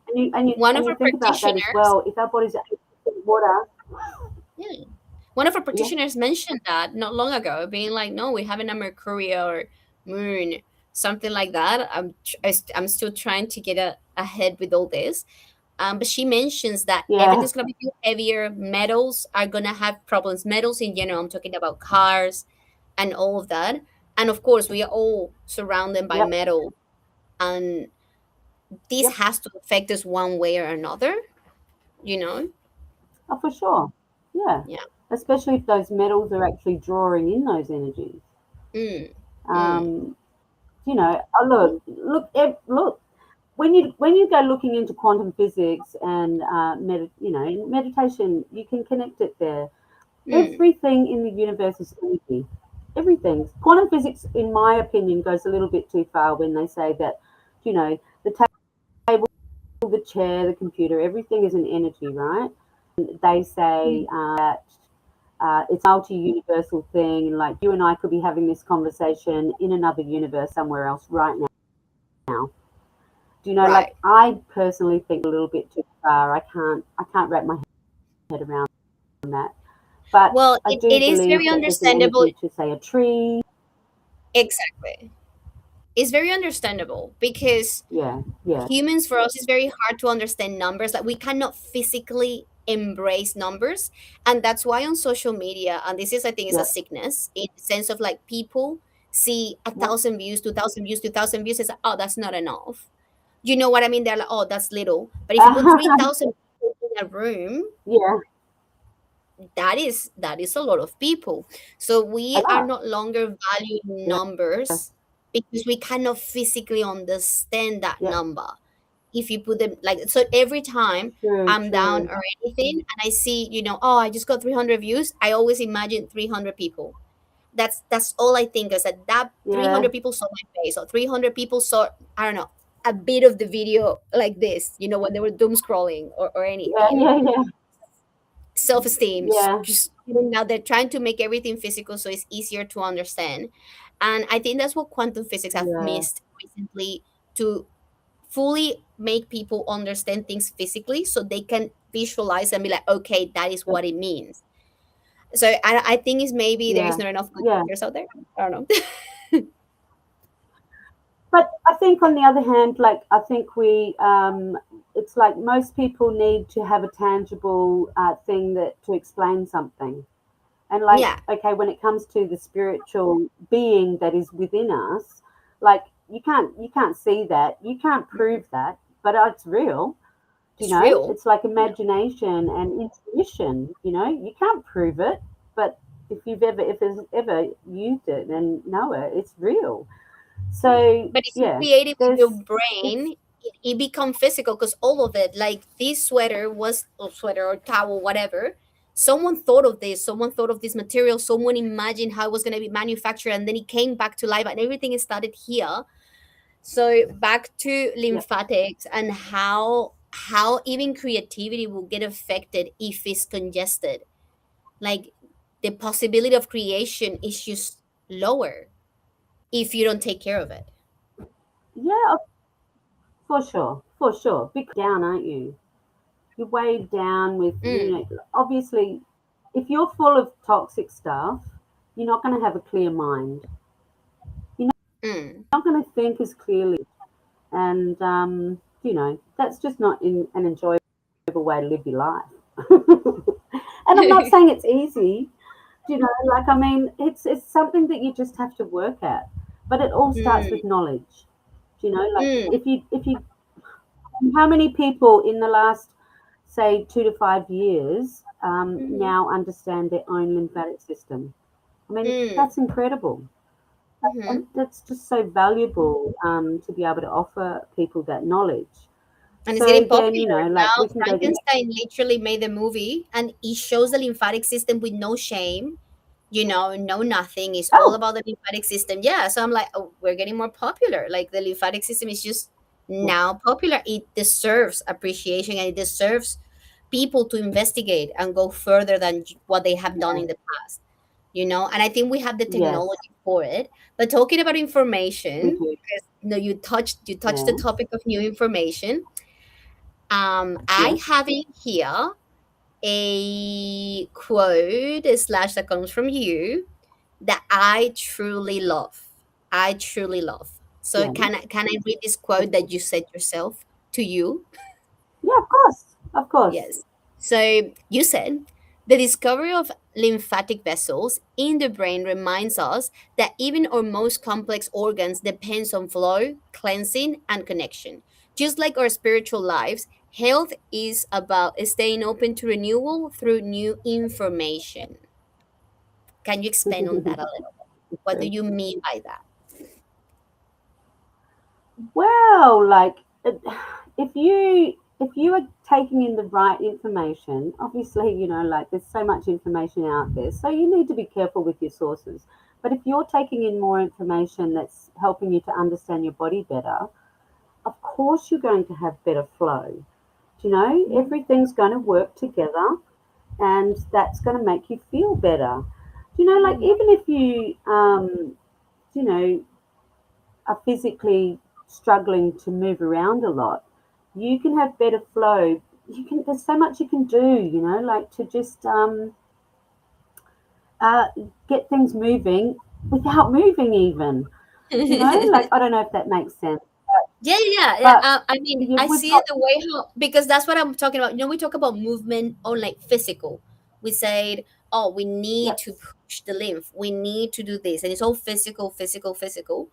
And you One and of you our think about that as practitioners, well. If our bodies are 80% water, yeah, one of our yeah, practitioners mentioned that not long ago, being like, no, we haven't a Mercurial or moon, something like that. I'm still trying to get ahead with all this. But she mentions that yeah, everything's gonna be heavier. Metals are gonna have problems. Metals in general. I'm talking about cars and all of that. And of course, we are all surrounded by yep, metal, and this yep, has to affect us one way or another. You know? oh, for sure, yeah. Yeah. Especially if those metals are actually drawing in those energies. Mm. Mm. Um, look. When you go looking into quantum physics and in meditation, you can connect it there. Mm. Everything in the universe is energy. Everything. Quantum physics, in my opinion, goes a little bit too far when they say that, the table, the chair, the computer, everything is an energy, right? They say Mm. that it's a multi-universal thing, and like you and I could be having this conversation in another universe somewhere else right now. Like Right. I personally think a little bit too far. I can't wrap my head around that. But Well, I it do is very believe that there's an understandable. energy to, say, a tree. Exactly. It's very understandable because Yeah, yeah, humans, for us, it's very hard to understand numbers. Like we cannot physically embrace numbers. And that's why on social media, and this is, I think, is a yeah, sickness in the sense of like people see a yeah. thousand views, 2,000 views, 2,000 views. It's like, oh, that's not enough. You know what I mean? They're like, oh, that's little. But if you put 3,000 people in a room, Yeah, that is a lot of people. So a we are lot. no longer valuing Yeah, numbers because we cannot physically understand that yeah. number. If you put them like so, every time True, I'm down true. or anything and I see, oh, I just got 300 views, I always imagine 300 people. That's all I think is that Yeah, 300 people saw my face, or 300 people saw, I don't know, a bit of the video like this, when they were doom scrolling or yeah, anything. yeah, yeah, Self-esteem, yeah, just now they're trying to make everything physical so it's easier to understand. And I think that's what quantum physics have yeah, missed recently, to fully make people understand things physically so they can visualize and be like, okay, that is yeah, what it means. So I think is maybe there is yeah, not enough good yeah. teachers out there. I don't know. But I think on the other hand, like I think it's like most people need to have a tangible thing that to explain something. And like, Yeah. okay, when it comes to the spiritual being that is within us, like you can't see that, you can't prove that, but it's real. It's real. It's like Yeah. imagination and intuition. You can't prove it, but if it's ever used it and know it, it's real. So But if you yeah, create it with your it's brain, it becomes physical because all of it, like this sweater was, or sweater or towel, whatever. Someone thought of this. Someone thought of this material. Someone imagined how it was going to be manufactured, and then it came back to life, and everything started here. So back to yeah, lymphatics and how even creativity will get affected if it's congested. Like the possibility of creation is just lower if you don't take care of it. yeah, for sure. Because down, aren't you? You're weighed down with Mm. obviously, if you're full of toxic stuff, you're not going to have a clear mind. You're Mm. not going to think as clearly, and that's just not an enjoyable way to live your life. And I'm not saying it's easy. Like I mean, it's something that you just have to work at. But it all starts Mm. with knowledge. Like Mm. if you how many people in the last, say, 2 to 5 years Mhm. now understand their own lymphatic system? I mean, Mm. that's incredible. Mhm. And that's just so valuable to be able to offer people that knowledge. And it's getting So then, popular like now. we can go the next. Frankenstein literally made the movie, and it shows the lymphatic system with no shame. No nothing. It's all Oh, about the lymphatic system. Yeah. So I'm like, oh, we're getting more popular. Like the lymphatic system is just Yeah. now popular, it deserves appreciation and it deserves people to investigate and go further than what they have done Yeah. in the past, you know. And I think we have the Yes, technology for it. But talking about we information, do. because you know, you touched the Yes. topic of new information. I Yes. have in here a quote slash that comes from you that I truly love. I truly love. So Yes. can I read this quote that you said yourself to you? Yeah, of course. Of course. Yes. So you said the discovery of lymphatic vessels in the brain reminds us that even our most complex organs depends on flow, cleansing, and connection. Just like our spiritual lives, health is about staying open to renewal through new information. Can you expand on that a little bit? It's What do true. you mean by that? Well, like if you are taking in the right information, obviously, like there's so much information out there, so you need to be careful with your sources. But if you're taking in more information that's helping you to understand your body better, of course you're going to have better flow. Everything's going to work together, and that's going to make you feel better. Like even if you know, are physically struggling to move around a lot, you can have better flow. There's so much you can do, like to just uh, get things moving without moving even. Like I don't know if that makes sense, Yeah, yeah, yeah. but I mean, I we've see it got the way how, because that's what I'm talking about. You know, we talk about movement on like physical. We said, oh, we need yep, to push the lymph. We need to do this, and it's all physical, physical, physical.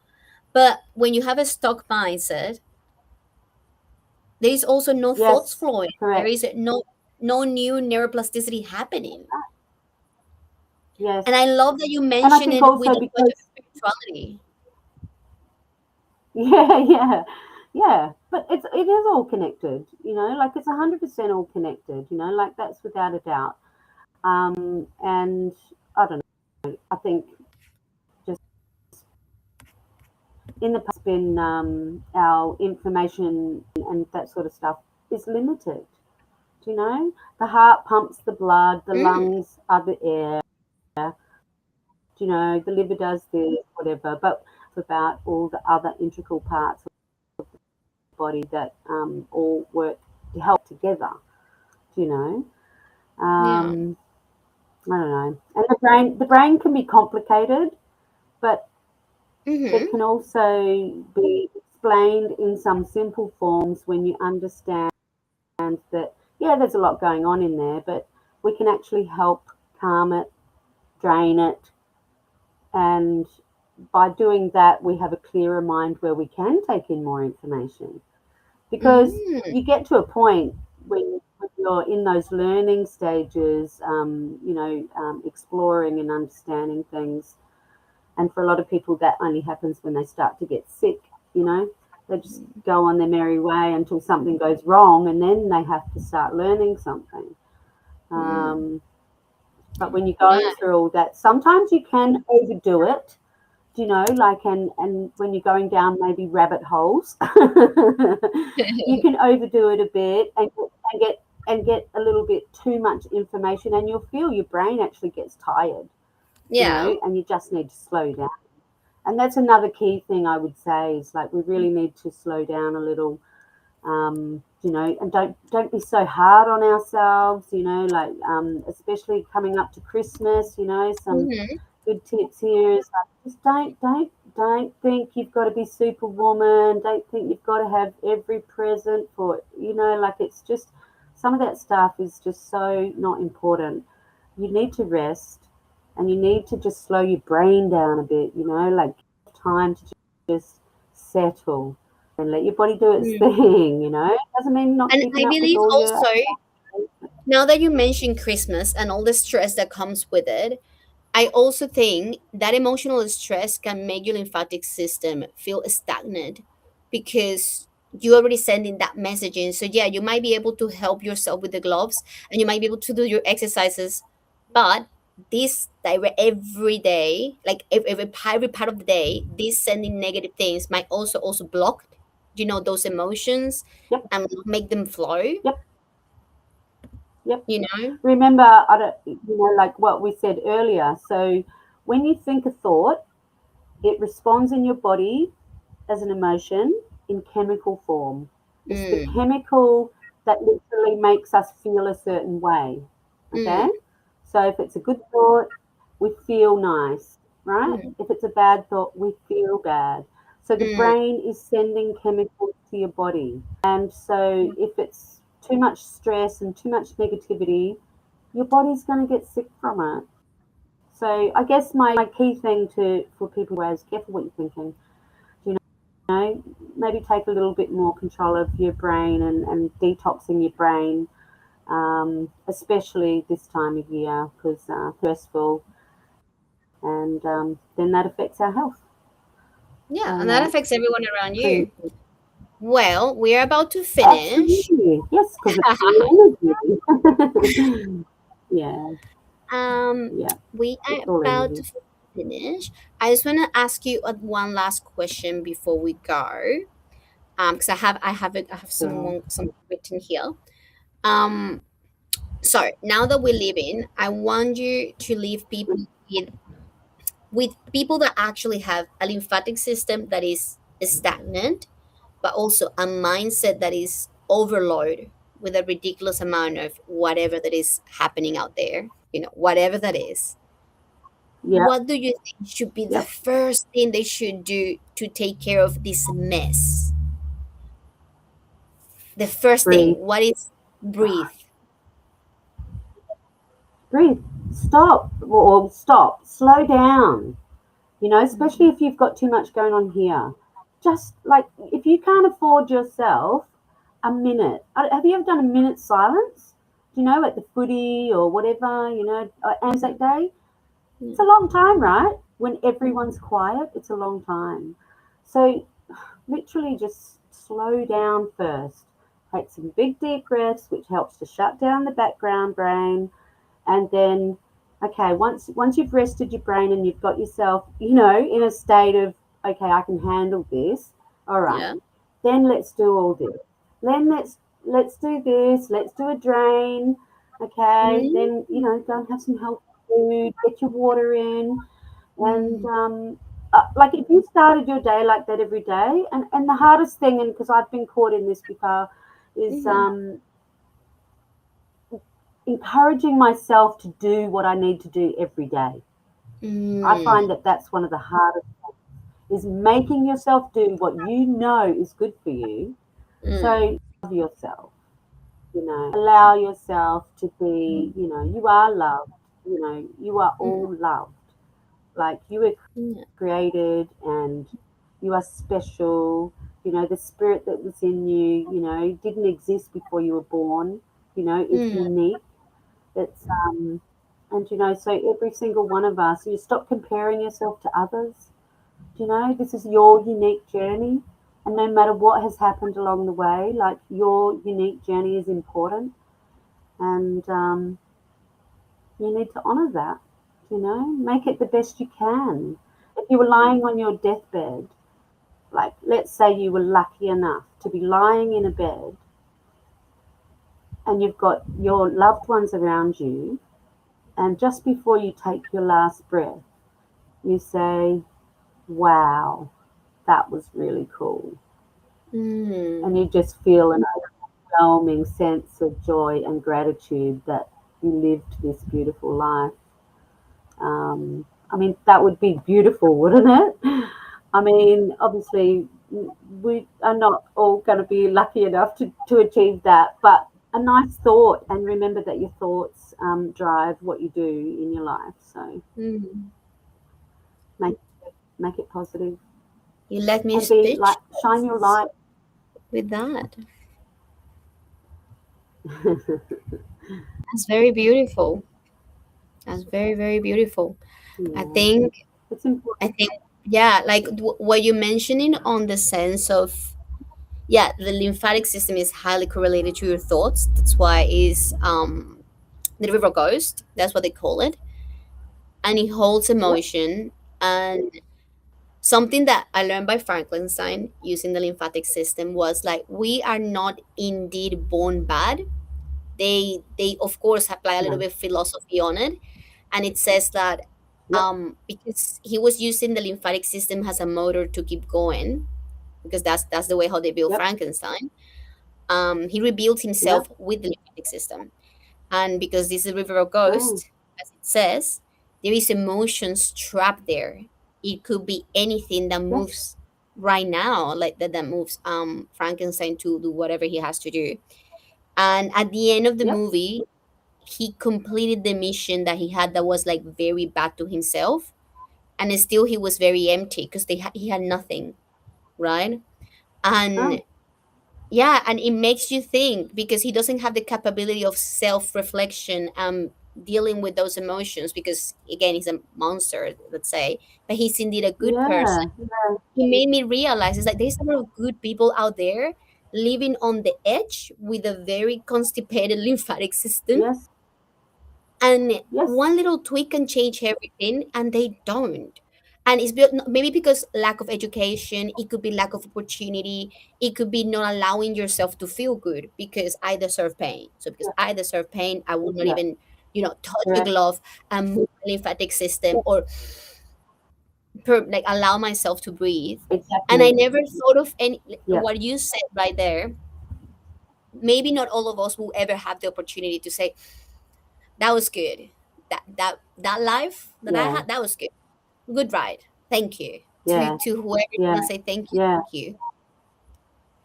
But when you have a stock mindset, there is also no thoughts yes, flowing. There correct, is no new neuroplasticity happening. yes. And I love that you And I mention think it with also a touch of because spirituality. yeah, yeah, yeah. But it is all connected, like it's 100% all connected, like that's without a doubt. And I don't know. I think just in the past, been our information and that sort of stuff is limited. The heart pumps the blood, the Mm, lungs are the air. The liver does this, whatever. But about all the other integral parts of the body that all work to help together. You know. yeah. I don't know. And the brain can be complicated, but it Mm-hmm. can also be explained in some simple forms when you understand that, yeah, there's a lot going on in there, but we can actually help calm it, drain it, and by doing that, we have a clearer mind where we can take in more information. Because Mm, you get to a point when you're in those learning stages, exploring and understanding things. And for a lot of people, that only happens when they start to get sick, you know. They just go on their merry way until something goes wrong, and then they have to start learning something. mm. Um, but when you're going Yeah. through all that, sometimes you can overdo it, like, and when you're going down maybe rabbit holes, you can overdo it a bit and get a little bit too much information, and you'll feel your brain actually gets tired, Yeah. and you just need to slow down. And that's another key thing I would say is like we really need to slow down a little, and don't be so hard on ourselves, like especially coming up to Christmas, some Mhm. good tips here is like just don't think you've got to be superwoman. Don't think you've got to have every present for like it's just some of that stuff is just so not important. You need to rest and you need to just slow your brain down a bit, like time to just settle and let your body do its Mm. thing. Doesn't mean not And keeping I up with believe all your also, now that you mention Christmas and all the stress that comes with it, I also think that emotional stress can make your lymphatic system feel stagnant because you already sending that messaging. So yeah, you might be able to help yourself with the gloves and you might be able to do your exercises, but this direct every day, like every part of the day, this sending negative things might also block. those emotions Yep. and make them flow, Yep. Yep. you know. Remember, I don't, like what we said earlier. So when you think a thought, it responds in your body as an emotion in chemical form. It's the Mm, chemical that literally makes us feel a certain way. Okay? mm, So if it's a good thought, we feel nice, right? mm, If it's a bad thought, we feel bad. So the mm, brain is sending chemicals to your body. And so if it's too much stress and too much negativity, your body's going to get sick from it. So I guess my key thing to for people is careful what you're thinking. You know, maybe take a little bit more control of your brain and detoxing your brain, especially this time of year because stressful, and then that affects our health. yeah, and So that affects everyone around pretty you. Well, we're about to finish. absolutely yes, because it's all energy. Yeah, um yeah, we are it's all about energy. to finish. I just want to ask you one last question before we go, because I have So some written here. um so now that we're leaving, I want you to leave people with people that actually have a lymphatic system that is stagnant, but also a mindset that is overload with a ridiculous amount of whatever that is happening out there, whatever that is. yeah, What do you think should be the yep, first thing they should do to take care of this mess? The first thing, breathe, what is breathe? breathe, stop or stop, slow down. Especially Mhm. if you've got too much going on here. Just like if you can't afford yourself a minute, have you ever done a minute silence? At the footy or whatever, Anzac Day? It's a Yeah. long time, right? When everyone's quiet, it's a long time. So literally just slow down first. Take some big deep breaths, which helps to shut down the background brain, and then okay, once you've rested your brain and you've got yourself in a state of okay, I can handle this, all right, Yeah. then let's do all this, then let's do this, let's do a drain, okay, Mm, then go and have some healthy food, get your water in, and mm, like if you started your day like that every day, and the hardest thing, and because I've been caught in this before, is mm, encouraging myself to do what I need to do every day. I mm, find that that's one of the hardest is making yourself do what you know is good for you. mm, So love yourself, allow yourself to be, you are loved, you are mm, all loved. Like you were yeah, created and you are special. The spirit that was in you, didn't exist before you were born, is mm, unique. It's and so every single one of us, you stop comparing yourself to others. This is your unique journey, and no matter what has happened along the way, like your unique journey is important, and you need to honor that. Make it the best you can. If you were lying on your deathbed, like let's say you were lucky enough to be lying in a bed, and you've got your loved ones around you, and just before you take your last breath, you say, wow, that was really cool. And mm, you just feel an overwhelming sense of joy and gratitude that you lived this beautiful life. I mean, that would be beautiful, wouldn't it? I mean, obviously, we are not all going to be lucky enough to achieve that, but a nice thought, and remember that your thoughts drive what you do in your life. So mm. make make it positive You let me and be speech like shine your light. with that. That's very beautiful. That's very, very beautiful. I Yeah, think, it's important. I think, yeah, like what you're mentioning on the sense of, yeah, the lymphatic system is highly correlated to your thoughts. That's why is the river ghost. That's what they call it, and it holds Yep. emotion. And Something that I learned by Frankenstein using the lymphatic system was like we are not indeed born bad. They of course apply a little No. bit of philosophy on it, and it says that Yep. because he was using the lymphatic system as a motor to keep going, because that's the way how they built Yep. Frankenstein. He rebuilt Yep. himself with the lymphatic system, and because this is a river of Oh, ghost, as it says, there is emotions trapped there. It could be anything that yes. moves right now, like that moves Frankenstein to do whatever he has to do. And at the end of the Yep. movie, he completed the mission that he had that was like very bad to himself, and still he was very empty because he had nothing, right? And Oh, yeah, and it makes you think because he doesn't have the capability of self-reflection, dealing with those emotions, because again he's a monster, let's say, but he's indeed a good person. yeah. Yeah. He made me realize it's like there's a lot of good people out there living on the edge with a very constipated lymphatic system, Yes. and Yes. one little tweak can change everything, and they don't. And it's maybe because lack of education, it could be lack of opportunity, it could be not allowing yourself to feel good because I deserve pain. So because Yeah. I deserve pain, I would not Yeah. even, touch a Correct. glove and move my lymphatic system, Yeah. or like allow myself to breathe. And I Exactly. never thought of any Yeah. what you said right there. Maybe not all of us will ever have the opportunity to say that was good. That life that I Yeah. had, that was good. Good ride. Thank you. To Yeah. whoever is Yeah. gonna say thank you, Yeah. thank you.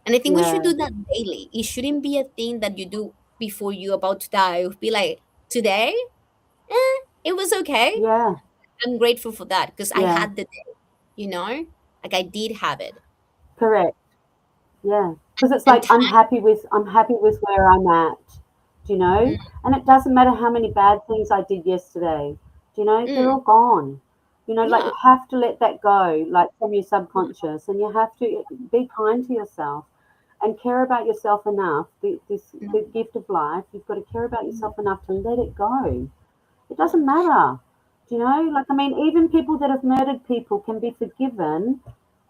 And I think we should Yeah. do that daily. It shouldn't be a thing that you do before you're about to die. Be like, today, it was okay. Yeah. I'm grateful for that because I Yeah. had the day, like I did have it. Correct. Yeah, because it's And like time. I'm happy with where I'm at, do you know? Mm, And it doesn't matter how many bad things I did yesterday. Do you know? They're all mm, gone. You know, like yeah. you have to let that go, like from your Mm, subconscious, and you have to be kind to yourself and care about yourself enough. The mm, gift of life, you've got to care about mm, yourself enough to let it go. It doesn't matter. Do you know? Like, I mean, even people that have murdered people can be forgiven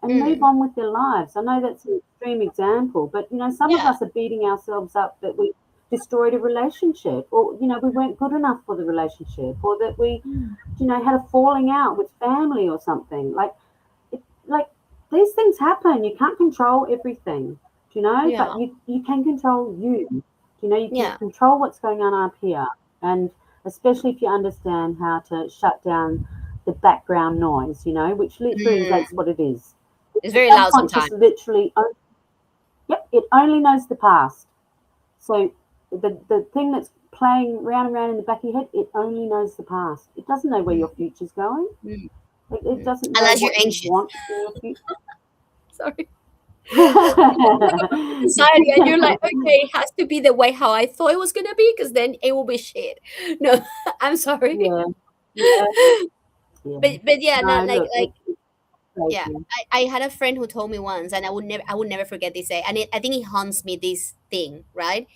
and move mm, on with their lives. I know that's an extreme example, but, some of yeah. us are beating ourselves up that we destroyed a relationship, or, we weren't good enough for the relationship, or that we, Mm, had a falling out with family or something. Like these things happen. You can't control everything, yeah. but you can control you. You can Yeah. control what's going on up here. And especially if you understand how to shut down the background noise, which literally that's Mm. what it is. It's The very loud subconscious sometimes. literally, yep, it only knows the past. So the thing that's playing round and round in the back of your head, it only knows the past. It doesn't know where Mm, your future's going. mm, It mm. doesn't know Unless you're what you anxious. want in your future. Sorry. Like a bit of anxiety, and you're like, okay, it has to be the way how I thought it was gonna be, because then it will be shit. No, I'm sorry. Yeah, yeah, yeah. But yeah, not No, like look, it's yeah. crazy. I had a friend who told me once, and I would never forget this day. And I think it haunts me, this thing, right?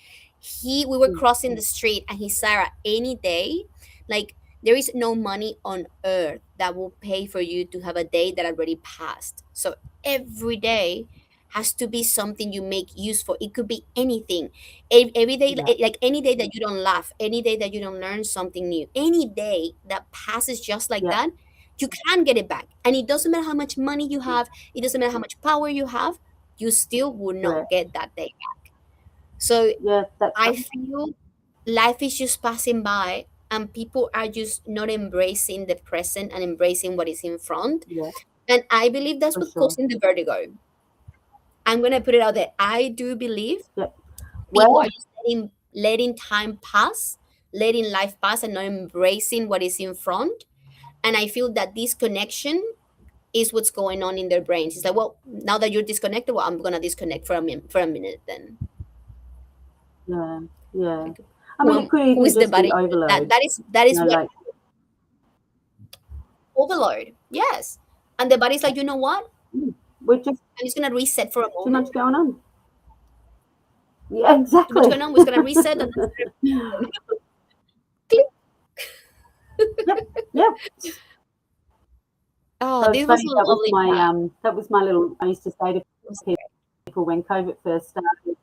We were Mm. crossing the street, and he, Sarah, any day, like, there is no money on earth that will pay for you to have a day that already passed. So every day has to be something you make use for. It could be anything. Every day, Yeah, like any day that you don't laugh, any day that you don't learn something new, any day that passes just like yeah, that, you can get it back. And it doesn't matter how much money you yeah, have, it doesn't matter how much power you have, you still will not correct. get that day back. So Yeah, that's I right. feel life is just passing by, and people are just not embracing the present and embracing what is in front. Yeah, And I believe that's for what's sure. causing the vertigo. I'm gonna put it out there. I do believe Yeah. people are Well, just letting time pass, letting life pass, and not embracing what is in front. And I feel that this connection is what's going on in their brains. It's like, well, now that you're disconnected, well, I'm gonna disconnect for a minute then. yeah, yeah. Like, I mean, it could who even is the just be body? That overload. that is that is what Like, overload. Yes, and the body's like, you know what? we're just I'm just gonna reset for a too moment. much going on. Yeah, Too much exactly. going on. We're just gonna reset and click. Yep, yep. Oh, So it's this was funny, a lovely chat. that was my little, I used to say to It was great. people when COVID first started.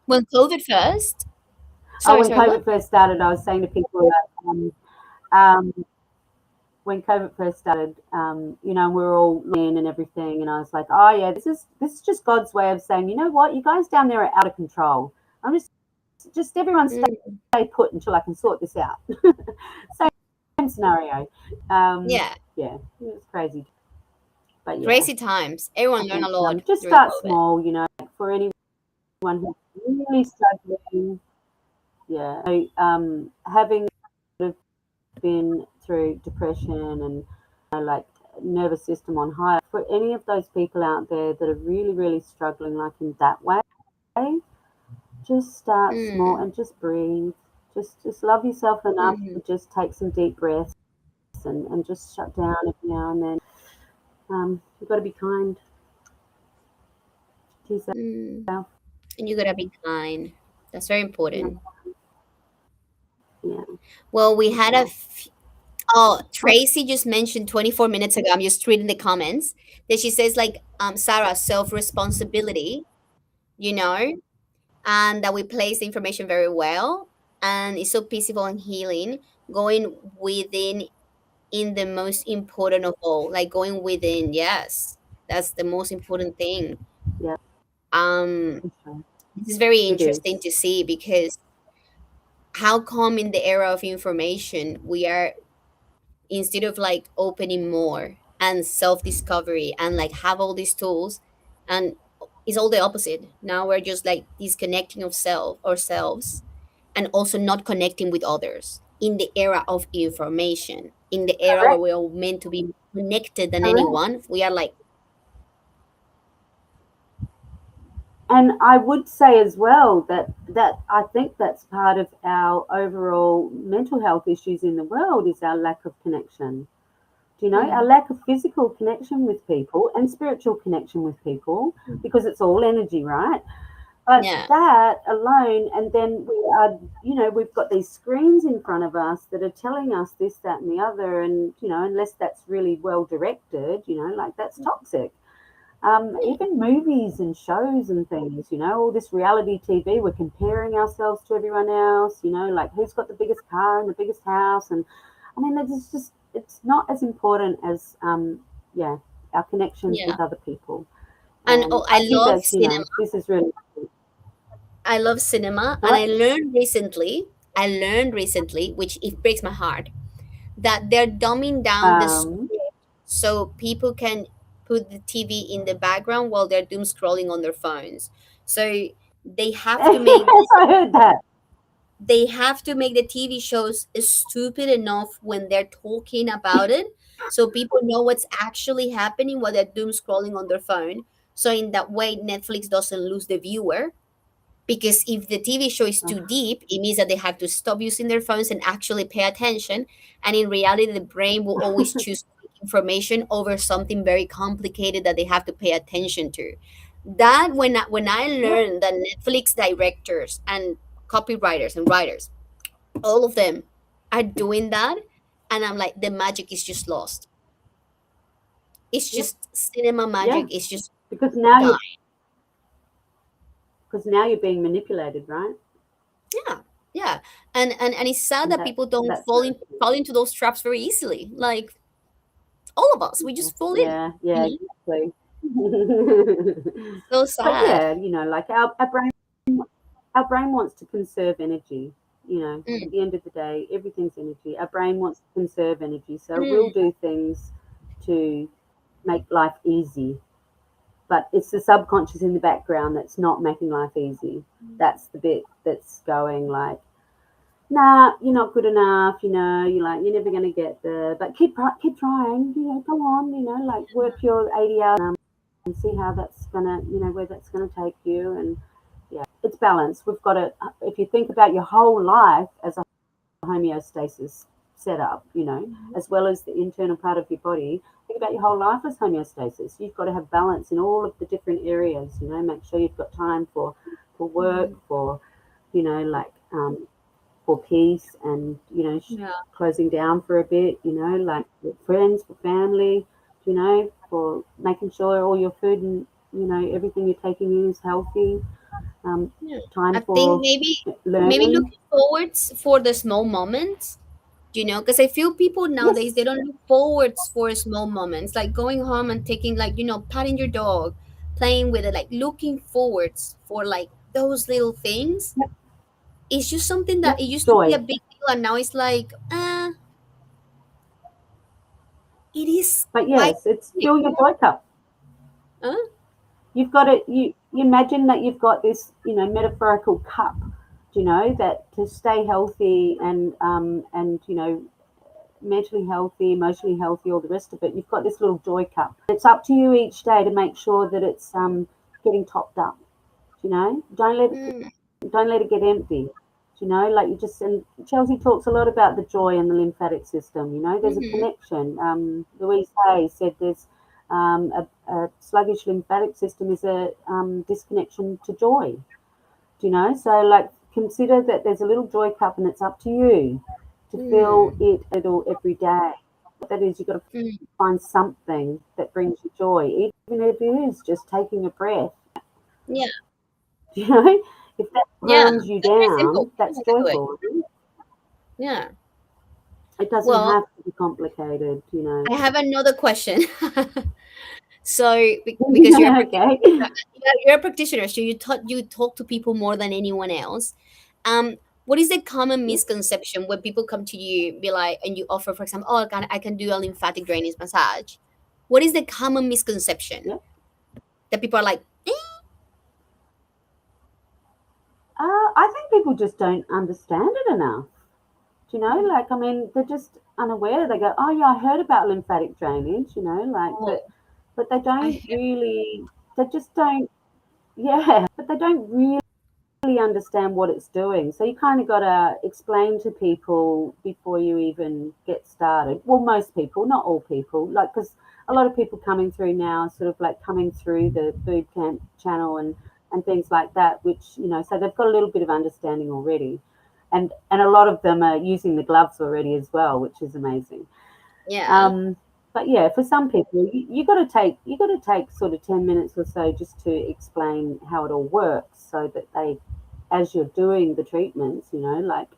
When COVID first? Oh, Sorry, when sorry, what? COVID first started, I was saying to people that when COVID first started, we were all in and everything, and I was like, oh yeah, this is just God's way of saying, you know what, you guys down there are out of control. I'm just everyone Mm, stay put until I can sort this out. Same scenario. yeah, Yeah, it was crazy, but yeah, crazy times. I Everyone learned a think lot just during start COVID. small. For anyone who's really struggling. Yeah, so, having been through depression and like nervous system on high, for any of those people out there that are really really struggling like in that way, just start small Mm, and just breathe. Just love yourself enough mm, to just take some deep breaths and just shut down every now and then. You've got to be kind to yourself. mm. And you gotta be kind. That's very Yeah, important. yeah. Well, we had Yeah. oh, Tracy just mentioned 24 minutes ago. I'm just reading the comments that she says like Sarah, self-responsibility, you know, and that we place the information very well, and it's so peaceful and healing, going within in the most important of all, like going within. Yes, that's the most important thing. Yeah, Um, for sure. this is very It interesting is. to see because how come in the era of information we are, instead of like opening more and self-discovery and like have all these tools, and it's all the opposite. Now we're just like disconnecting of self ourselves, and also not connecting with others in the era of information, in the era where Correct. we're all meant to be connected than Correct. anyone. We are like, And I would say as well that I think that's part of our overall mental health issues in the world is our lack of connection. Our mm, lack of physical connection with people and spiritual connection with people, because it's all energy, right? But yeah, that alone, and then we've got these screens in front of us that are telling us this, that, and the other, and unless that's really well directed, like that's toxic. Even movies and shows and things, all this reality TV, we're comparing ourselves to everyone else, like who's got the biggest car and the biggest house. And I mean, it's not as important as, yeah, our connections yeah. with other people. And And oh, I think that's, this is really, I love cinema, and what? I learned recently, which it breaks my heart, that they're dumbing down the Um, script so people can put the TV in the background while they're doom scrolling on their phones. So they have to make yes, I heard that. the TV shows stupid enough when they're talking about it, so people know what's actually happening while they're doom scrolling on their phone. So in that way, Netflix doesn't lose the viewer, because if the TV show is too Oh, deep, it means that they have to stop using their phones and actually pay attention. And in reality, the brain will always choose quick information over something very complicated that they have to pay attention to. That when I yep, learned that Netflix directors and copywriters and writers, all of them are doing that, and I'm like, the magic is just lost. It's yep, just cinema yeah, magic. It's just because now done. you because now you're being manipulated, right? Yeah, yeah, and it's sad And that people don't that's not good. fall into those traps very easily. Like all of us, we Yes, just fall in. yeah, yeah, You exactly. know, so But sad. yeah, like our brain wants to conserve energy. At Mm, the end of the day, everything's energy. Our brain wants to conserve energy, so we'll mm, do things to make life easy. But it's the subconscious in the background that's not making life easy. That's the bit that's going like, nah, you're not good enough. You're like, you're never going to get there. But keep trying. Go on. Like work your 80 hours and see how that's gonna, where that's gonna take you. And yeah, it's balance. We've got to. If you think about your whole life as a homeostasis setup, as well as the internal part of your body. Think about your whole life as homeostasis. You've got to have balance in all of the different areas. Make sure you've got time for work, mm, for like for peace and, Yeah. closing down for a bit, like with friends, for family, for making sure all your food and, everything you're taking in is healthy. Yeah. I Time think for maybe learning. looking forwards for the small moments, because I feel people nowadays they Yes. don't look forwards for small moments, like going home and taking like patting your dog, playing with it, like looking forwards for like those little things. Yep. It's just something that Yep. it used to be a Joy. big deal, and now it's like, it is But quite yes, it's big. fill your joy cup. Huh? You've got it. You imagine that you've got this, metaphorical cup, that to stay healthy and mentally healthy, emotionally healthy, all the rest of it. You've got this little joy cup. It's up to you each day to make sure that it's getting topped up. Mm, Don't let it get empty. Like you just and Chelsey talks a lot about the joy and the lymphatic system. There's a mm-hmm. connection. Louise Hay said there's a sluggish lymphatic system is a disconnection to joy. So like consider that there's a little joy cup and it's up to you to fill Mm, it all every day. What that is, you've got to mm. find something that brings you joy, even if it is just taking a breath. Yeah, You know, if that yeah, calms you that's very simple. down, I that's can do it. joyful. Yeah. It doesn't Well, have to be complicated. I have another question. So, because you're a Okay. you're a practitioner, so you talk to people more than anyone else. Um, what is the common Yep, misconception when people come to you, be like, and you offer, for example, oh, I can do a lymphatic drainage massage? What is the common misconception yep. that people are like, I think people just don't understand it enough. Like, I mean, they're just unaware. They go, oh, yeah, I heard about lymphatic drainage, like, oh, but they I don't have, really, they just don't, yeah, but they don't really understand what it's doing. So you kind of got to explain to people before you even get started. Well, most people, not all people, like, because a lot of people coming through now, sort of like coming through the food camp channel and things like that, which, so they've got a little bit of understanding already. And a lot of them are using the gloves already as well, which is amazing. yeah, Um, but yeah, for some people, you got to take sort of 10 minutes or so just to explain how it all works, so that they, as you're doing the treatments, like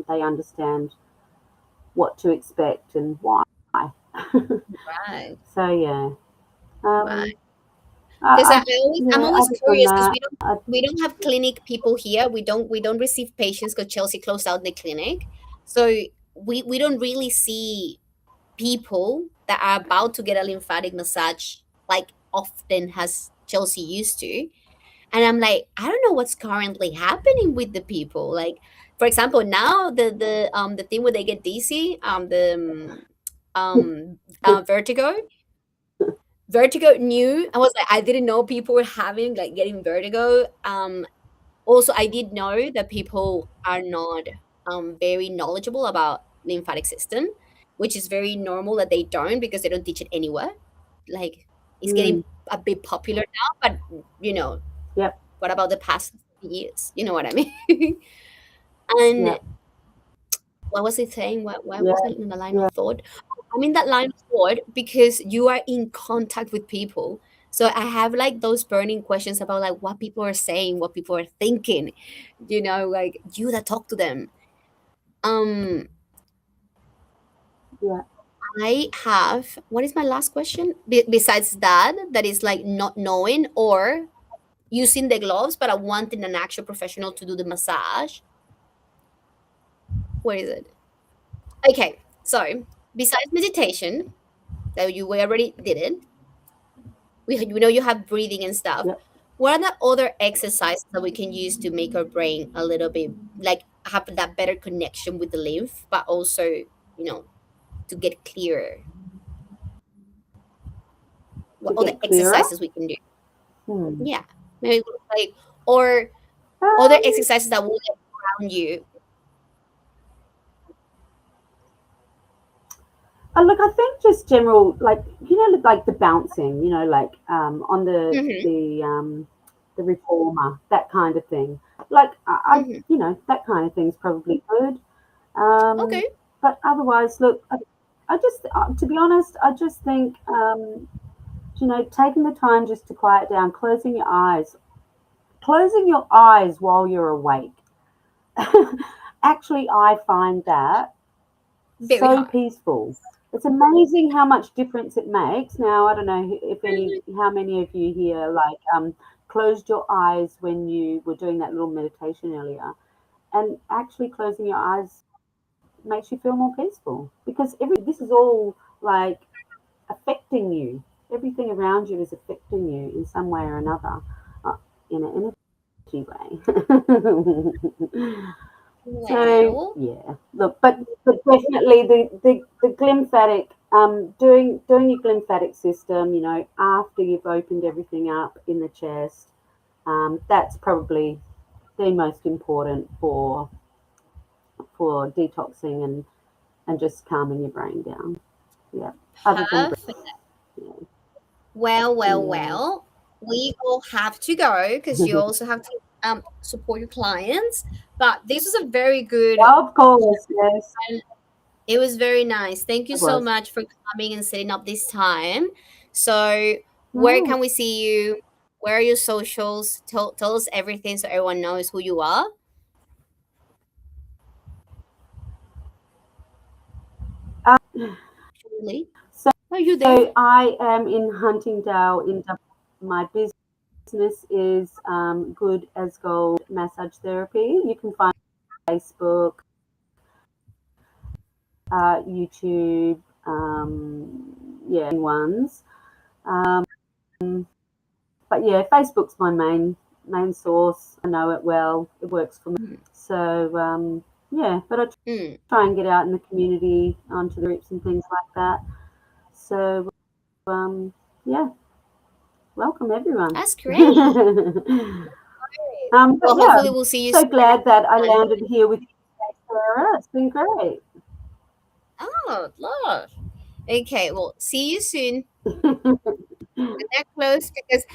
they understand what to expect and why. right, So yeah, right. um, Because I I'm yeah. always Other than curious because that, we don't have clinic people here. We don't receive patients because Chelsea closed out the clinic, so we don't really see people that are about to get a lymphatic massage like often as Chelsea used to. And I'm like, I don't know what's currently happening with the people. Like, for example, now the thing where they get dizzy, vertigo. Vertigo new. I was like, I didn't know people were having like getting vertigo. Also, I did know that people are not very knowledgeable about lymphatic system, which is very normal that they don't because they don't teach it anywhere. Like it's getting mm, a bit popular now, but you know, yep, what about the past years? You know what I mean? And yep, what was it saying? Why yeah, was it in the line yeah, of thought? I'm in that line of thought because you are in contact with people. So I have like those burning questions about like what people are saying, what people are thinking, like you that talk to them. Um, yeah. I have, what is my last question? Besides that is like not knowing or using the gloves, but I wanting an actual professional to do the massage. What is it? Okay, so besides meditation, that we already did it, we know you have breathing and stuff. Yep. What are the other exercises that we can use to make our brain a little bit like have that better connection with the lymph, but also, to get clearer? To What other get clearer. exercises we can do? Hmm. Yeah, maybe like, or other Um, exercises that will like, ground you. Look, I think just general, like like the bouncing, like on Hmm. the the reformer, that kind of thing. Like Hmm. that kind of thing's probably good. Um, Okay. but otherwise, look, I just, to be honest, I just think, taking the time just to quiet down, closing your eyes while you're awake. Actually, I find that Very so hard. peaceful. It's amazing how much difference it makes. Now, I don't know how many of you here like closed your eyes when you were doing that little meditation earlier, and actually closing your eyes makes you feel more peaceful because this is all like affecting you. Everything around you is affecting you in some way or another, in an energy way. So Well, yeah, look, but definitely the glymphatic, doing your glymphatic system, after you've opened everything up in the chest, that's probably the most important for detoxing and just calming your brain down. Yeah, other than perfect. breath. Well, well, Yeah, well. We all have to go because you also have to support your clients. But this was a very good. yeah. Of course, yes, It was very nice. Thank you it so was. much for coming and setting up this time. So, where No, can we see you? Where are your socials? Tell us everything so everyone knows who you are. Shirley, so are you there? so I am in Huntingdale in Dublin. My business is Good as Gold Massage Therapy. You can find Facebook, YouTube, yeah, ones. But yeah, Facebook's my main source. I know it well. It works for me. So yeah, but I Mm, try and get out in the community onto the groups and things like that. So yeah, welcome everyone. that's great. But Well, yeah, hopefully we'll see you so glad that I soon. landed here with you today, Sarah. It's been great. Oh, love. Okay, well, see you soon. We're that close because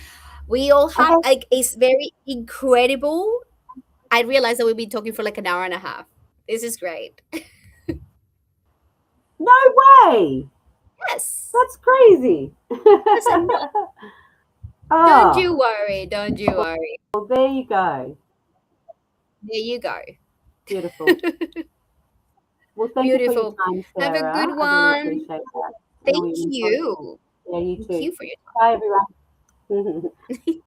we all have Okay, like it's very incredible. I realized that we've been talking for like an hour and a half. This is great. no way. Yes. That's crazy. Yes, I know. Don't Oh, you worry. Don't you worry. well, there you go. There you go. Beautiful. Well, thank you for your Beautiful. time, Have a Sarah. good I really one. appreciate that and all Thank your input. you. Yeah, you Thank too. you for your Bye, everyone. time.